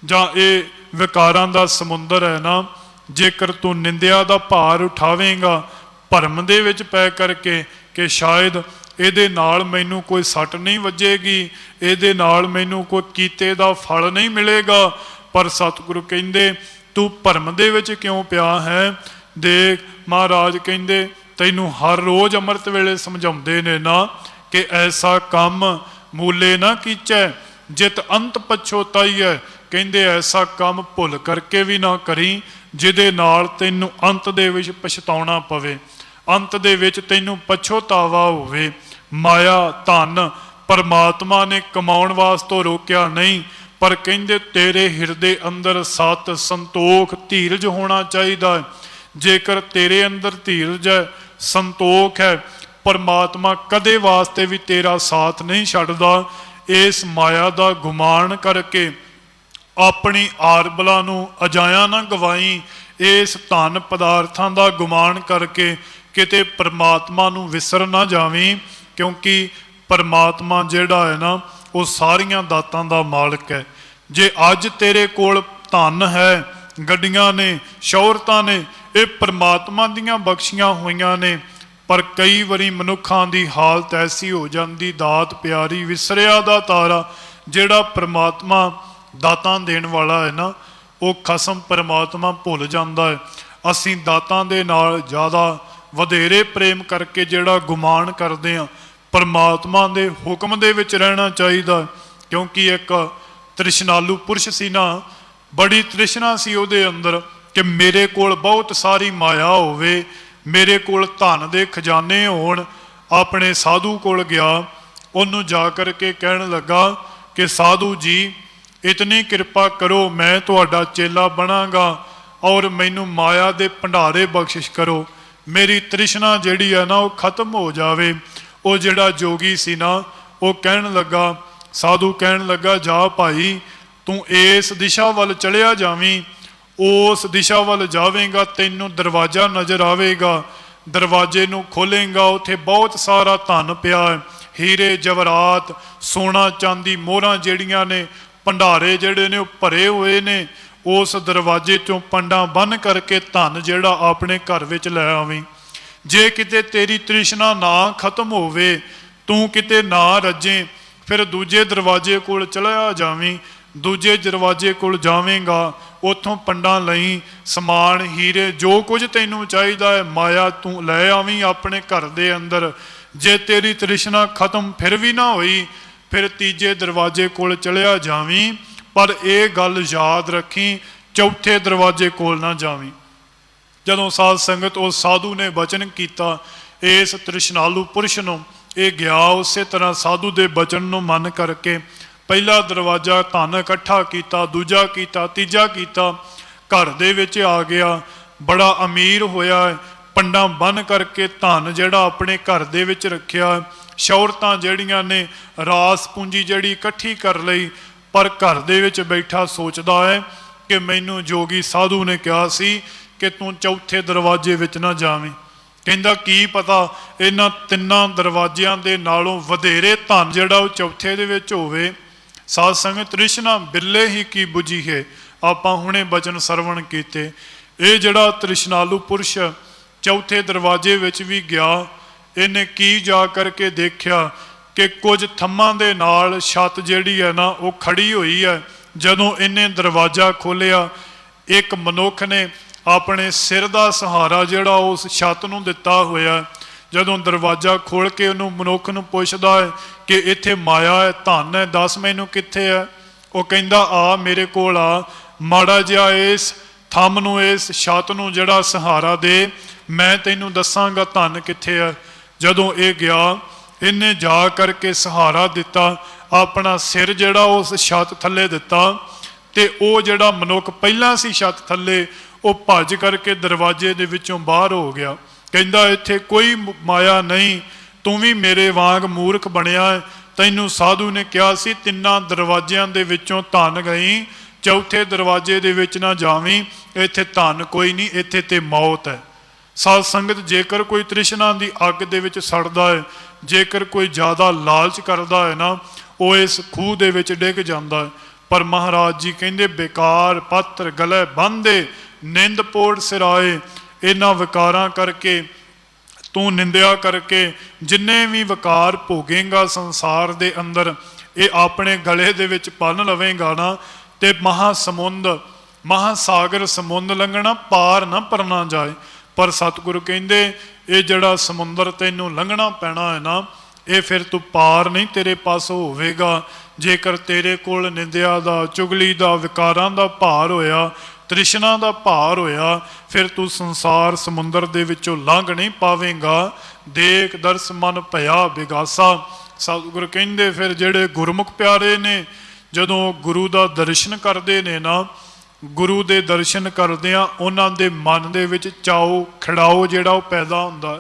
ਜਾਂ ਇਹ ਵਿਕਾਰਾਂ ਦਾ ਸਮੁੰਦਰ ਹੈ ਨਾ, ਜੇਕਰ ਤੂੰ ਨਿੰਦਿਆ ਦਾ ਭਾਰ ਉਠਾਵੇਂਗਾ ਭਰਮ ਦੇ ਵਿੱਚ ਪੈ ਕਰਕੇ ਕਿ ਸ਼ਾਇਦ ਇਹਦੇ ਨਾਲ ਮੈਨੂੰ ਕੋਈ ਸੱਟ ਨਹੀਂ ਵੱਜੇਗੀ, ਇਹਦੇ ਨਾਲ ਮੈਨੂੰ ਕੋਈ ਕੀਤੇ ਦਾ ਫਲ ਨਹੀਂ ਮਿਲੇਗਾ, ਪਰ ਸਤਿਗੁਰੂ ਕਹਿੰਦੇ ਤੂੰ ਭਰਮ ਦੇ ਵਿੱਚ ਕਿਉਂ ਪਿਆ ਹੈ। ਦੇਖ ਮਹਾਰਾਜ ਕਹਿੰਦੇ ਤੈਨੂੰ ਹਰ ਰੋਜ਼ ਅੰਮ੍ਰਿਤ ਵੇਲੇ ਸਮਝਾਉਂਦੇ ਨੇ ਨਾ ਕਿ ਐਸਾ ਕੰਮ ਮੂਲੇ ਨਾ ਕੀਚੈ ਜਿਤ ਅੰਤ ਪਛੋਤਾਈ ਹੈ। ਕਹਿੰਦੇ ਐਸਾ ਕੰਮ ਭੁੱਲ ਕਰਕੇ ਵੀ ਨਾ ਕਰੀ ਜਿਹਦੇ ਨਾਲ ਤੈਨੂੰ ਅੰਤ ਦੇ ਵਿੱਚ ਪਛਤਾਉਣਾ ਪਵੇ, ਅੰਤ ਦੇ ਵਿੱਚ ਤੈਨੂੰ ਪਛੋਤਾਵਾ ਹੋਵੇ। ਮਾਇਆ ਧਨ ਪਰਮਾਤਮਾ ਨੇ ਕਮਾਉਣ ਵਾਸਤੇ ਰੋਕਿਆ ਨਹੀਂ, ਪਰ ਕਹਿੰਦੇ ਤੇਰੇ ਹਿਰਦੇ ਅੰਦਰ ਸਤ ਸੰਤੋਖ ਧੀਰਜ ਹੋਣਾ ਚਾਹੀਦਾ ਹੈ। ਜੇਕਰ ਤੇਰੇ ਅੰਦਰ ਧੀਰਜ ਹੈ, ਸੰਤੋਖ ਹੈ, ਪਰਮਾਤਮਾ ਕਦੇ ਵਾਸਤੇ ਵੀ ਤੇਰਾ ਸਾਥ ਨਹੀਂ ਛੱਡਦਾ। ਇਸ ਮਾਇਆ ਦਾ ਗੁਮਾਨ ਕਰਕੇ ਆਪਣੀ ਆਰਬਲਾ ਨੂੰ ਅਜਾਇਆ ਨਾ ਗਵਾਈ। ਇਸ ਧਨ ਪਦਾਰਥਾਂ ਦਾ ਗੁਮਾਨ ਕਰਕੇ ਕਿਤੇ ਪਰਮਾਤਮਾ ਨੂੰ ਵਿਸਰ ਨਾ ਜਾਵੀਂ, ਕਿਉਂਕਿ ਪਰਮਾਤਮਾ ਜਿਹੜਾ ਹੈ ਨਾ ਉਹ ਸਾਰੀਆਂ ਦਾਤਾਂ ਦਾ ਮਾਲਕ ਹੈ। ਜੇ ਅੱਜ ਤੇਰੇ ਕੋਲ ਧਨ ਹੈ, ਗੱਡੀਆਂ ਨੇ, ਸ਼ੌਹਰਤਾਂ ਨੇ, ਇਹ ਪਰਮਾਤਮਾ ਦੀਆਂ ਬਖਸ਼ੀਆਂ ਹੋਈਆਂ ਨੇ, ਪਰ ਕਈ ਵਾਰੀ ਮਨੁੱਖਾਂ ਦੀ ਹਾਲਤ ਐਸੀ ਹੋ ਜਾਂਦੀ ਦਾਤ ਪਿਆਰੀ ਵਿਸਰਿਆ ਦਾ ਤਾਰਾ ਜਿਹੜਾ ਪਰਮਾਤਮਾ ਦਾਤਾਂ ਦੇਣ ਵਾਲਾ ਹੈ ਨਾ, ਉਹ ਖਸਮ ਪਰਮਾਤਮਾ ਭੁੱਲ ਜਾਂਦਾ ਹੈ। ਅਸੀਂ ਦਾਤਾਂ ਦੇ ਨਾਲ ਜ਼ਿਆਦਾ ਵਧੇਰੇ ਪ੍ਰੇਮ ਕਰਕੇ ਜਿਹੜਾ ਗੁਮਾਨ ਕਰਦੇ ਹਾਂ, ਪਰਮਾਤਮਾ ਦੇ ਹੁਕਮ ਦੇ ਵਿੱਚ ਰਹਿਣਾ ਚਾਹੀਦਾ। ਕਿਉਂਕਿ ਇੱਕ ਤ੍ਰਿਸ਼ਨਾਲੂ ਪੁਰਸ਼ ਸੀ ਨਾ, ਬੜੀ ਤ੍ਰਿਸ਼ਨਾ ਸੀ ਉਹਦੇ ਅੰਦਰ ਕਿ ਮੇਰੇ ਕੋਲ ਬਹੁਤ ਸਾਰੀ ਮਾਇਆ ਹੋਵੇ, ਮੇਰੇ ਕੋਲ ਧਨ ਦੇ ਖਜ਼ਾਨੇ ਹੋਣ। ਆਪਣੇ ਸਾਧੂ ਕੋਲ ਗਿਆ, ਉਹਨੂੰ ਜਾ ਕਰਕੇ ਕਹਿਣ ਲੱਗਾ ਕਿ ਸਾਧੂ ਜੀ ਇਤਨੀ ਕਿਰਪਾ ਕਰੋ, ਮੈਂ ਤੁਹਾਡਾ ਚੇਲਾ ਬਣਾਂਗਾ ਔਰ ਮੈਨੂੰ ਮਾਇਆ ਦੇ ਭੰਡਾਰੇ ਬਖਸ਼ਿਸ਼ ਕਰੋ, ਮੇਰੀ ਤ੍ਰਿਸ਼ਨਾ ਜਿਹੜੀ ਹੈ ਨਾ ਉਹ ਖਤਮ ਹੋ ਜਾਵੇ। ਉਹ ਜਿਹੜਾ ਜੋਗੀ ਸੀ ਨਾ, ਉਹ ਕਹਿਣ ਲੱਗਾ, ਸਾਧੂ ਕਹਿਣ ਲੱਗਾ, ਜਾ ਭਾਈ ਤੂੰ ਇਸ ਦਿਸ਼ਾ ਵੱਲ ਚਲਿਆ ਜਾਵੀਂ, ਉਸ ਦਿਸ਼ਾ ਵੱਲ ਜਾਵੇਂਗਾ ਤੈਨੂੰ ਦਰਵਾਜ਼ਾ ਨਜ਼ਰ ਆਵੇਗਾ, ਦਰਵਾਜ਼ੇ ਨੂੰ ਖੋਲੇਂਗਾ, ਉੱਥੇ ਬਹੁਤ ਸਾਰਾ ਧਨ ਪਿਆ ਹੈ, ਹੀਰੇ ਜਵਰਾਤ ਸੋਨਾ ਚਾਂਦੀ ਮੋਹਰਾਂ ਜਿਹੜੀਆਂ ਨੇ, ਭੰਡਾਰੇ ਜਿਹੜੇ ਨੇ ਉਹ ਭਰੇ ਹੋਏ ਨੇ। ਉਸ ਦਰਵਾਜ਼ੇ ਚੋਂ ਪੰਡਾਂ ਬੰਨ ਕਰਕੇ ਧਨ ਜਿਹੜਾ ਆਪਣੇ ਘਰ ਵਿੱਚ ਲੈ ਆਵੀਂ। ਜੇ ਕਿਤੇ ਤੇਰੀ ਤ੍ਰਿਸ਼ਨਾ ਨਾ ਖਤਮ ਹੋਵੇ, ਤੂੰ ਕਿਤੇ ਨਾ ਰੱਜੇ, ਫਿਰ ਦੂਜੇ ਦਰਵਾਜ਼ੇ ਕੋਲ ਚਲਿਆ ਜਾਵੀਂ। ਦੂਜੇ ਦਰਵਾਜ਼ੇ ਕੋਲ ਜਾਵੇਂਗਾ, ਉੱਥੋਂ ਪੰਡਾਂ ਲਈ, ਸਮਾਨ ਹੀਰੇ ਜੋ ਕੁਝ ਤੈਨੂੰ ਚਾਹੀਦਾ ਹੈ ਮਾਇਆ ਤੂੰ ਲੈ ਆਵੀਂ ਆਪਣੇ ਘਰ ਦੇ ਅੰਦਰ। ਜੇ ਤੇਰੀ ਤ੍ਰਿਸ਼ਨਾ ਖਤਮ ਫਿਰ ਵੀ ਨਾ ਹੋਈ, ਫਿਰ ਤੀਜੇ ਦਰਵਾਜ਼ੇ ਕੋਲ ਚਲਿਆ ਜਾਵੀਂ, ਪਰ ਇਹ ਗੱਲ ਯਾਦ ਰੱਖੀ ਚੌਥੇ ਦਰਵਾਜ਼ੇ ਕੋਲ ਨਾ ਜਾਵੀਂ। ਜਦੋਂ ਸਾਧ ਸੰਗਤ ਉਸ ਸਾਧੂ ਨੇ ਬਚਨ ਕੀਤਾ ਇਸ ਤ੍ਰਿਸ਼ਨਾਲੂ ਪੁਰਸ਼ ਨੂੰ, ਇਹ ਗਿਆ ਉਸੇ ਤਰ੍ਹਾਂ ਸਾਧੂ ਦੇ ਬਚਨ ਨੂੰ ਮੰਨ ਕਰਕੇ ਪਹਿਲਾ ਦਰਵਾਜ਼ਾ ਧਨ ਇਕੱਠਾ ਕੀਤਾ, ਦੂਜਾ ਕੀਤਾ, ਤੀਜਾ ਕੀਤਾ, ਘਰ ਦੇ ਵਿੱਚ ਆ ਗਿਆ, ਬੜਾ ਅਮੀਰ ਹੋਇਆ। ਪੰਡਾਂ ਬੰਨ ਕਰਕੇ ਧਨ ਜਿਹੜਾ ਆਪਣੇ ਘਰ ਦੇ ਵਿੱਚ ਰੱਖਿਆ, ਸ਼ੌਹਰਤਾਂ ਜਿਹੜੀਆਂ ਨੇ, ਰਾਸ ਪੂੰਜੀ ਜਿਹੜੀ ਇਕੱਠੀ ਕਰ ਲਈ। ਪਰ ਘਰ ਦੇ ਵਿੱਚ ਬੈਠਾ ਸੋਚਦਾ ਹੈ ਕਿ ਮੈਨੂੰ ਜੋਗੀ ਸਾਧੂ ਨੇ ਕਿਹਾ ਸੀ ਕਿ ਤੂੰ ਚੌਥੇ ਦਰਵਾਜ਼ੇ ਵਿੱਚ ਨਾ ਜਾਵੇਂ। ਕਹਿੰਦਾ ਕੀ ਪਤਾ ਇਹਨਾਂ ਤਿੰਨਾਂ ਦਰਵਾਜ਼ਿਆਂ ਦੇ ਨਾਲੋਂ ਵਧੇਰੇ ਧਨ ਜਿਹੜਾ ਉਹ ਚੌਥੇ ਦੇ ਵਿੱਚ ਹੋਵੇ। ਸਾਧ ਸੰਗਤ, ਤ੍ਰਿਸ਼ਨਾ ਬਿਰਲੇ ਹੀ ਕੀ ਬੁਝੀ ਹੈ। ਆਪਾਂ ਹੁਣੇ ਬਚਨ ਸਰਵਣ ਕੀਤੇ। ਇਹ ਜਿਹੜਾ ਤ੍ਰਿਸ਼ਨਾਲੂ ਪੁਰਸ਼ ਚੌਥੇ ਦਰਵਾਜ਼ੇ ਵਿੱਚ ਵੀ ਗਿਆ, ਇਹਨੇ ਕੀ ਜਾ ਕਰਕੇ ਦੇਖਿਆ ਕਿ ਕੁਝ ਥੰਮਾਂ ਦੇ ਨਾਲ ਛੱਤ ਜਿਹੜੀ ਹੈ ਨਾ ਉਹ ਖੜੀ ਹੋਈ ਹੈ। ਜਦੋਂ ਇਹਨੇ ਦਰਵਾਜ਼ਾ ਖੋਲ੍ਹਿਆ, ਇੱਕ ਮਨੁੱਖ ਨੇ ਆਪਣੇ ਸਿਰ ਦਾ ਸਹਾਰਾ ਜਿਹੜਾ ਉਸ ਛੱਤ ਨੂੰ ਦਿੱਤਾ ਹੋਇਆ। ਜਦੋਂ ਦਰਵਾਜ਼ਾ ਖੋਲ੍ਹ ਕੇ ਉਹਨੂੰ ਮਨੁੱਖ ਨੂੰ ਪੁੱਛਦਾ ਹੈ ਕਿ ਇੱਥੇ ਮਾਇਆ ਹੈ, ਧਨ ਹੈ, ਦੱਸ ਮੈਨੂੰ ਕਿੱਥੇ ਹੈ। ਉਹ ਕਹਿੰਦਾ ਆ ਮੇਰੇ ਕੋਲ ਆ, ਮਾੜਾ ਜਿਹਾ ਇਸ ਥੰਮ ਨੂੰ, ਇਸ ਛੱਤ ਨੂੰ ਜਿਹੜਾ ਸਹਾਰਾ ਦੇ, ਮੈਂ ਤੈਨੂੰ ਦੱਸਾਂਗਾ ਧਨ ਕਿੱਥੇ ਹੈ। ਜਦੋਂ ਇਹ ਗਿਆ, ਇਹਨੇ ਜਾ ਕਰਕੇ ਸਹਾਰਾ ਦਿੱਤਾ, ਆਪਣਾ ਸਿਰ ਜਿਹੜਾ ਉਸ ਛੱਤ ਥੱਲੇ ਦਿੱਤਾ, ਤੇ ਉਹ ਜਿਹੜਾ ਮਨੁੱਖ ਪਹਿਲਾਂ ਸੀ ਛੱਤ ਥੱਲੇ, ਉਹ ਭੱਜ ਕਰਕੇ ਦਰਵਾਜ਼ੇ ਦੇ ਵਿੱਚੋਂ ਬਾਹਰ ਹੋ ਗਿਆ। ਕਹਿੰਦਾ ਇੱਥੇ ਕੋਈ ਮਾਇਆ ਨਹੀਂ, ਤੂੰ ਵੀ ਮੇਰੇ ਵਾਂਗ ਮੂਰਖ ਬਣਿਆ ਹੈ। ਤੈਨੂੰ ਸਾਧੂ ਨੇ ਕਿਹਾ ਸੀ ਤਿੰਨਾਂ ਦਰਵਾਜ਼ਿਆਂ ਦੇ ਵਿੱਚੋਂ ਧਨ ਗਈ, ਚੌਥੇ ਦਰਵਾਜ਼ੇ ਦੇ ਵਿੱਚ ਨਾ ਜਾਵੀਂ, ਇੱਥੇ ਧਨ ਕੋਈ ਨਹੀਂ, ਇੱਥੇ ਤੇ ਮੌਤ ਹੈ। ਸਾਧ ਸੰਗਤ, ਜੇਕਰ ਕੋਈ ਤ੍ਰਿਸ਼ਨਾ ਦੀ ਅੱਗ ਦੇ ਵਿੱਚ ਸੜਦਾ ਹੈ, ਜੇਕਰ ਕੋਈ ਜ਼ਿਆਦਾ ਲਾਲਚ ਕਰਦਾ ਹੈ ਨਾ, ਉਹ ਇਸ ਖੂਹ ਦੇ ਵਿੱਚ ਡਿੱਗ ਜਾਂਦਾ ਹੈ। ਪਰ ਮਹਾਰਾਜ ਜੀ ਕਹਿੰਦੇ ਬੇਕਾਰ ਪੱਤਰ ਗਲੇ ਬੰਨ੍ਹਦੇ ਨਿੰਦ ਪੋੜ ਸਿਰਾਏ। ਇਹਨਾਂ ਵਿਕਾਰਾਂ ਕਰਕੇ ਤੂੰ ਨਿੰਦਿਆ ਕਰਕੇ ਜਿੰਨੇ ਵੀ ਵਿਕਾਰ ਭੋਗੇਂਗਾ ਸੰਸਾਰ ਦੇ ਅੰਦਰ, ਇਹ ਆਪਣੇ ਗਲੇ ਦੇ ਵਿੱਚ ਬੰਨ੍ਹ ਲਵੇਂਗਾ ਨਾ, ਤੇ ਮਹਾਸਮੁੰਦ ਮਹਾਸਾਗਰ ਸਮੁੰਦ ਲੰਘਣਾ ਪਾਰ ਨਾ ਪਰਨਾ ਜਾਏ। ਪਰ ਸਤਿਗੁਰੂ ਕਹਿੰਦੇ ਇਹ ਜਿਹੜਾ ਸਮੁੰਦਰ ਤੈਨੂੰ ਲੰਘਣਾ ਪੈਣਾ ਹੈ ਨਾ, ਇਹ ਫਿਰ ਤੂੰ ਪਾਰ ਨਹੀਂ ਤੇਰੇ ਪਾਸ ਹੋਵੇਗਾ। ਜੇਕਰ ਤੇਰੇ ਕੋਲ ਨਿੰਦਿਆ ਦਾ, ਚੁਗਲੀ ਦਾ, ਵਿਕਾਰਾਂ ਦਾ ਭਾਰ ਹੋਇਆ, ਤ੍ਰਿਸ਼ਨਾ ਦਾ ਭਾਰ ਹੋਇਆ, ਫਿਰ ਤੂੰ ਸੰਸਾਰ ਸਮੁੰਦਰ ਦੇ ਵਿੱਚੋਂ ਲੰਘ ਨਹੀਂ ਪਾਵੇਂਗਾ। ਦੇਖ ਦਰਸ ਮਨ ਭਇਆ ਬਿਗਾਸਾ। ਸਤਿਗੁਰੂ ਕਹਿੰਦੇ ਫਿਰ ਜਿਹੜੇ ਗੁਰਮੁਖ ਪਿਆਰੇ ਨੇ, ਜਦੋਂ ਗੁਰੂ ਦਾ ਦਰਸ਼ਨ ਕਰਦੇ ਨੇ ਨਾ, ਗੁਰੂ ਦੇ ਦਰਸ਼ਨ ਕਰਦਿਆਂ ਉਹਨਾਂ ਦੇ ਮਨ ਦੇ ਵਿੱਚ ਚਾਓ ਖਿੜਾਓ ਜਿਹੜਾ ਉਹ ਪੈਦਾ ਹੁੰਦਾ,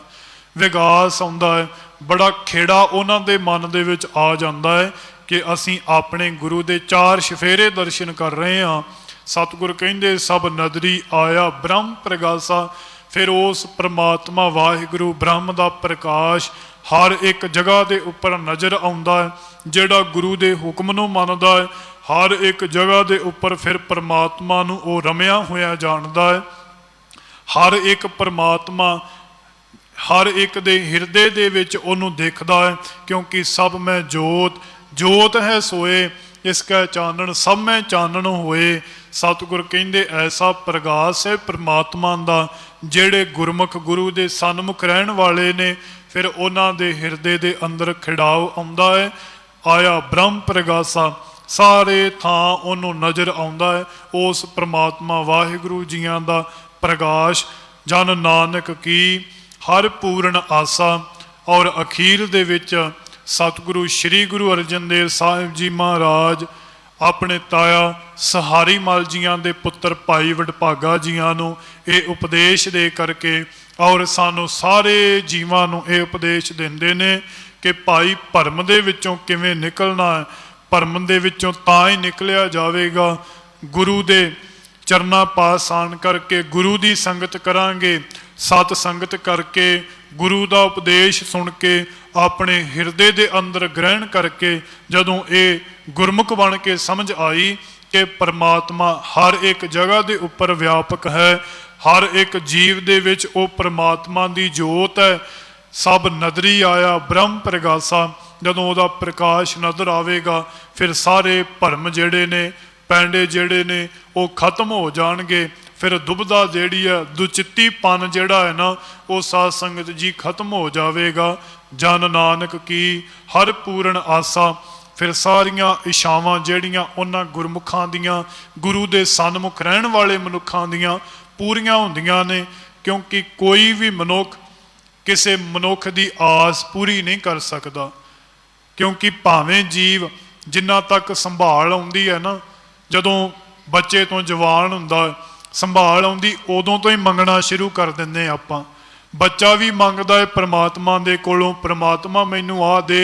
ਵਿਗਾਸ ਆਉਂਦਾ ਹੈ, ਬੜਾ ਖੇੜਾ ਉਹਨਾਂ ਦੇ ਮਨ ਦੇ ਵਿੱਚ ਆ ਜਾਂਦਾ ਹੈ ਕਿ ਅਸੀਂ ਆਪਣੇ ਗੁਰੂ ਦੇ ਚਾਰ ਸ਼ਫੇਰੇ ਦਰਸ਼ਨ ਕਰ ਰਹੇ ਹਾਂ। ਸਤਿਗੁਰ ਕਹਿੰਦੇ ਸਭ ਨਦਰੀ ਆਇਆ ਬ੍ਰਹਮ ਪ੍ਰਗਾਸਾ। ਫਿਰ ਉਸ ਪ੍ਰਮਾਤਮਾ ਵਾਹਿਗੁਰੂ ਬ੍ਰਹਮ ਦਾ ਪ੍ਰਕਾਸ਼ ਹਰ ਇੱਕ ਜਗ੍ਹਾ ਦੇ ਉੱਪਰ ਨਜ਼ਰ ਆਉਂਦਾ ਹੈ। ਜਿਹੜਾ ਗੁਰੂ ਦੇ ਹੁਕਮ ਨੂੰ ਮੰਨਦਾ ਹੈ, ਹਰ ਇੱਕ ਜਗ੍ਹਾ ਦੇ ਉੱਪਰ ਫਿਰ ਪਰਮਾਤਮਾ ਨੂੰ ਉਹ ਰਮਿਆ ਹੋਇਆ ਜਾਣਦਾ ਹੈ। ਹਰ ਇੱਕ ਪਰਮਾਤਮਾ ਹਰ ਇੱਕ ਦੇ ਹਿਰਦੇ ਦੇ ਵਿੱਚ ਉਹਨੂੰ ਦੇਖਦਾ ਹੈ, ਕਿਉਂਕਿ ਸਭ ਮੈਂ ਜੋਤ ਜੋਤ ਹੈ ਸੋਏ। इसका चानण सब में चानण होए। सतगुर कहंदे ऐसा प्रगास है परमात्मा दा, जेड़े गुरमुख गुरु दे सन्मुख रहन वाले ने, फिर उन्हां दे हिरदे दे अंदर खिड़ाव आउंदा है। आया ब्रह्म प्रगासा, सारे थां उन्हों नज़र आउंदा है उस परमात्मा वाहिगुरु जियां दा प्रकाश। जन नानक की हर पूर्ण आसा। और अखीर दे विच सतगुरु श्री गुरु अर्जन देव साहिब जी महाराज अपने ताया सहारी मल जियां दे पुत्र भाई वडभागा जियां नूं ये उपदेश दे करके और सानू सारे जीवां नूं ये उपदेश देंदे ने कि भाई भरम दे विचों किवें निकलना है। भरम दे विचों तां ही निकलिया जावेगा गुरु दे चरना पास आन करके, गुरु दी संगत करांगे, सत संगत करके, गुरु दा उपदेश सुन के अपने हिरदे दे अंदर ग्रहण करके, जदों ये गुरमुख बन के समझ आई कि परमात्मा हर एक जगह दे उपर व्यापक है, हर एक जीव दे विच ओ परमात्मा दी जोत है। सब नदरी आया ब्रह्म प्रगासा, जदों ओदा प्रकाश नज़र आवेगा फिर सारे भरम जेड़े ने, पैंडे जेड़े ने वो खत्म हो जाणगे। फिर दुबदा जेड़ी है, दुचित्तीपन जेड़ा है ना, वो साध संगत जी खत्म हो जाएगा। जन नानक की हर पूर्ण आसा। फिर सारियां इच्छावां जेड़ियां उन्हां गुरमुखां दियां, गुरु दे सन्मुख रहन वाले मनुखां दियां पूरियां हुंदियां ने, क्योंकि कोई भी मनुख किसी मनुख की आस पूरी नहीं कर सकता। क्योंकि भावें जीव जिन्ना तक संभाल आउंदी है ना, जदों बच्चे तो जवान हुंदा संभाल आउंदी उदों तो ही मंगना शुरू कर दिंदे आपां। बच्चा भी मंगदा है परमात्मा दे कोलों, परमात्मा मैनू आ दे।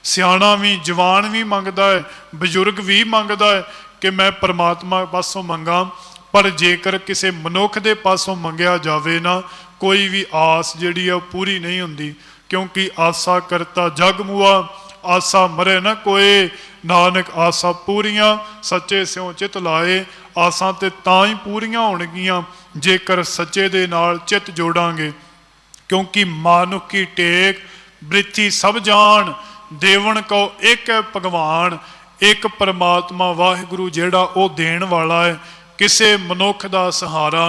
सियाणा भी जवान भी मंगदा है, बजुर्ग भी मंगदा है कि मैं परमात्मा पासों मंगा। पर जेकर किसी मनुख दे पासों मंगया जावे ना, कोई भी आस जिहड़ी है पूरी नहीं हुंदी। क्योंकि आसा करता जग मुआ, आसा मरे न कोई। नानक आसा पूरियां सच्चे स्यों चित लाए। आसां ते तां ही पूरियां होणगियां जेकर सच्चे दे नाल चित जोड़ांगे। क्योंकि मानुख की टेक बृथी सब जान, देवन को एक है भगवान। एक परमात्मा वाहिगुरु जेड़ा वो देण वाला है। किसे मनुख दा सहारा,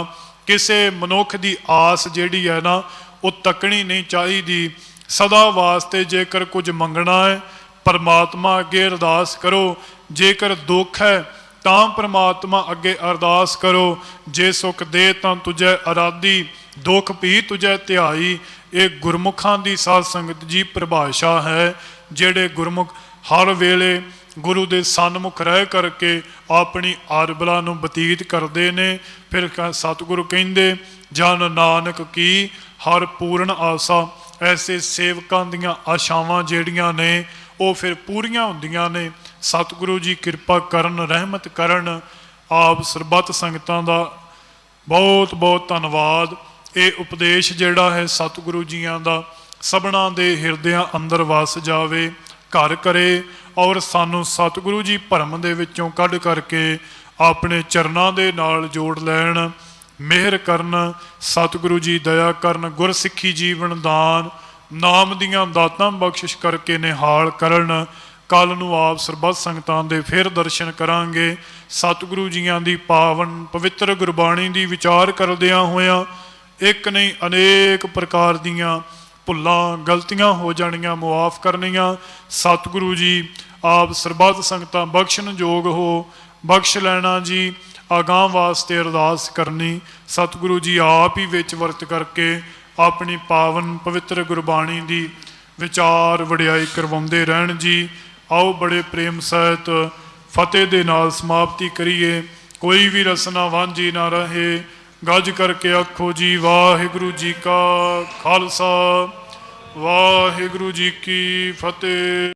किसे मनुख दी आस जेड़ी है ना, वो तकनी नहीं चाहिदी। सदा वास्ते जेकर कुछ मंगना है परमात्मा अगे अरदास करो। जेकर दुख है तां परमात्मा अगे अरदास करो। जे सुख दे तां तुझे अराधी, दुख भी तुझे ध्याई। ये गुरमुखां दी साध संगत जी परिभाषा है। जेड़े गुरमुख हर वेले गुरु दे सन्मुख रह करके अपनी आरबला नूं बतीत करते ने। फिर सतगुरु कहंदे जन नानक की हर पूर्ण आसा। ऐसे सेवकां दियां आशावां जेड़ियां ने वो फिर पूरियां हुंदियां ने। सतगुरु जी कृपा करन, रहमत करन। आप सरबत संगतां दा बहुत बहुत धन्नवाद। ये उपदेश जेड़ा है सतगुरु जियां दा सबना दे हिरदियां अंदर वस जावे, घर करे और सानू सतगुरु जी भरम दे विचों कढ करके अपने चरनां दे नाल जोड़ लैण। मेहर करन सतगुरु जी, दया करन, गुरसिੱਖੀ जीवन दान, नाम दियां दातां बख्शिश करके निहाल करन। कल नूं आप सरबत संगतां दे फिर दर्शन करांगे। सतगुरु जियां दी पावन पवित्र गुरबाणी दी विचार करदियां होयां एक नहीं अनेक प्रकार दियां भुल्लां गलतियां हो जाणियां मुआफ करनियां। सतगुरु जी आप सरबत संगतां बख्शण जोग हो, बख्श लैना जी। अगां वास्ते अरदास करनी। सतगुरु जी आप ही विच वरत करके अपनी पावन पवित्र गुरबाणी दी विचार वडियाई करवाउंदे रहण जी। आओ बड़े प्रेम सहित फतेह दे नाल समाप्ति करिए। कोई भी रसना वांझी ना रहे। गज करके आखो जी वाहिगुरु जी का खालसा, वाहिगुरु जी की फतेह।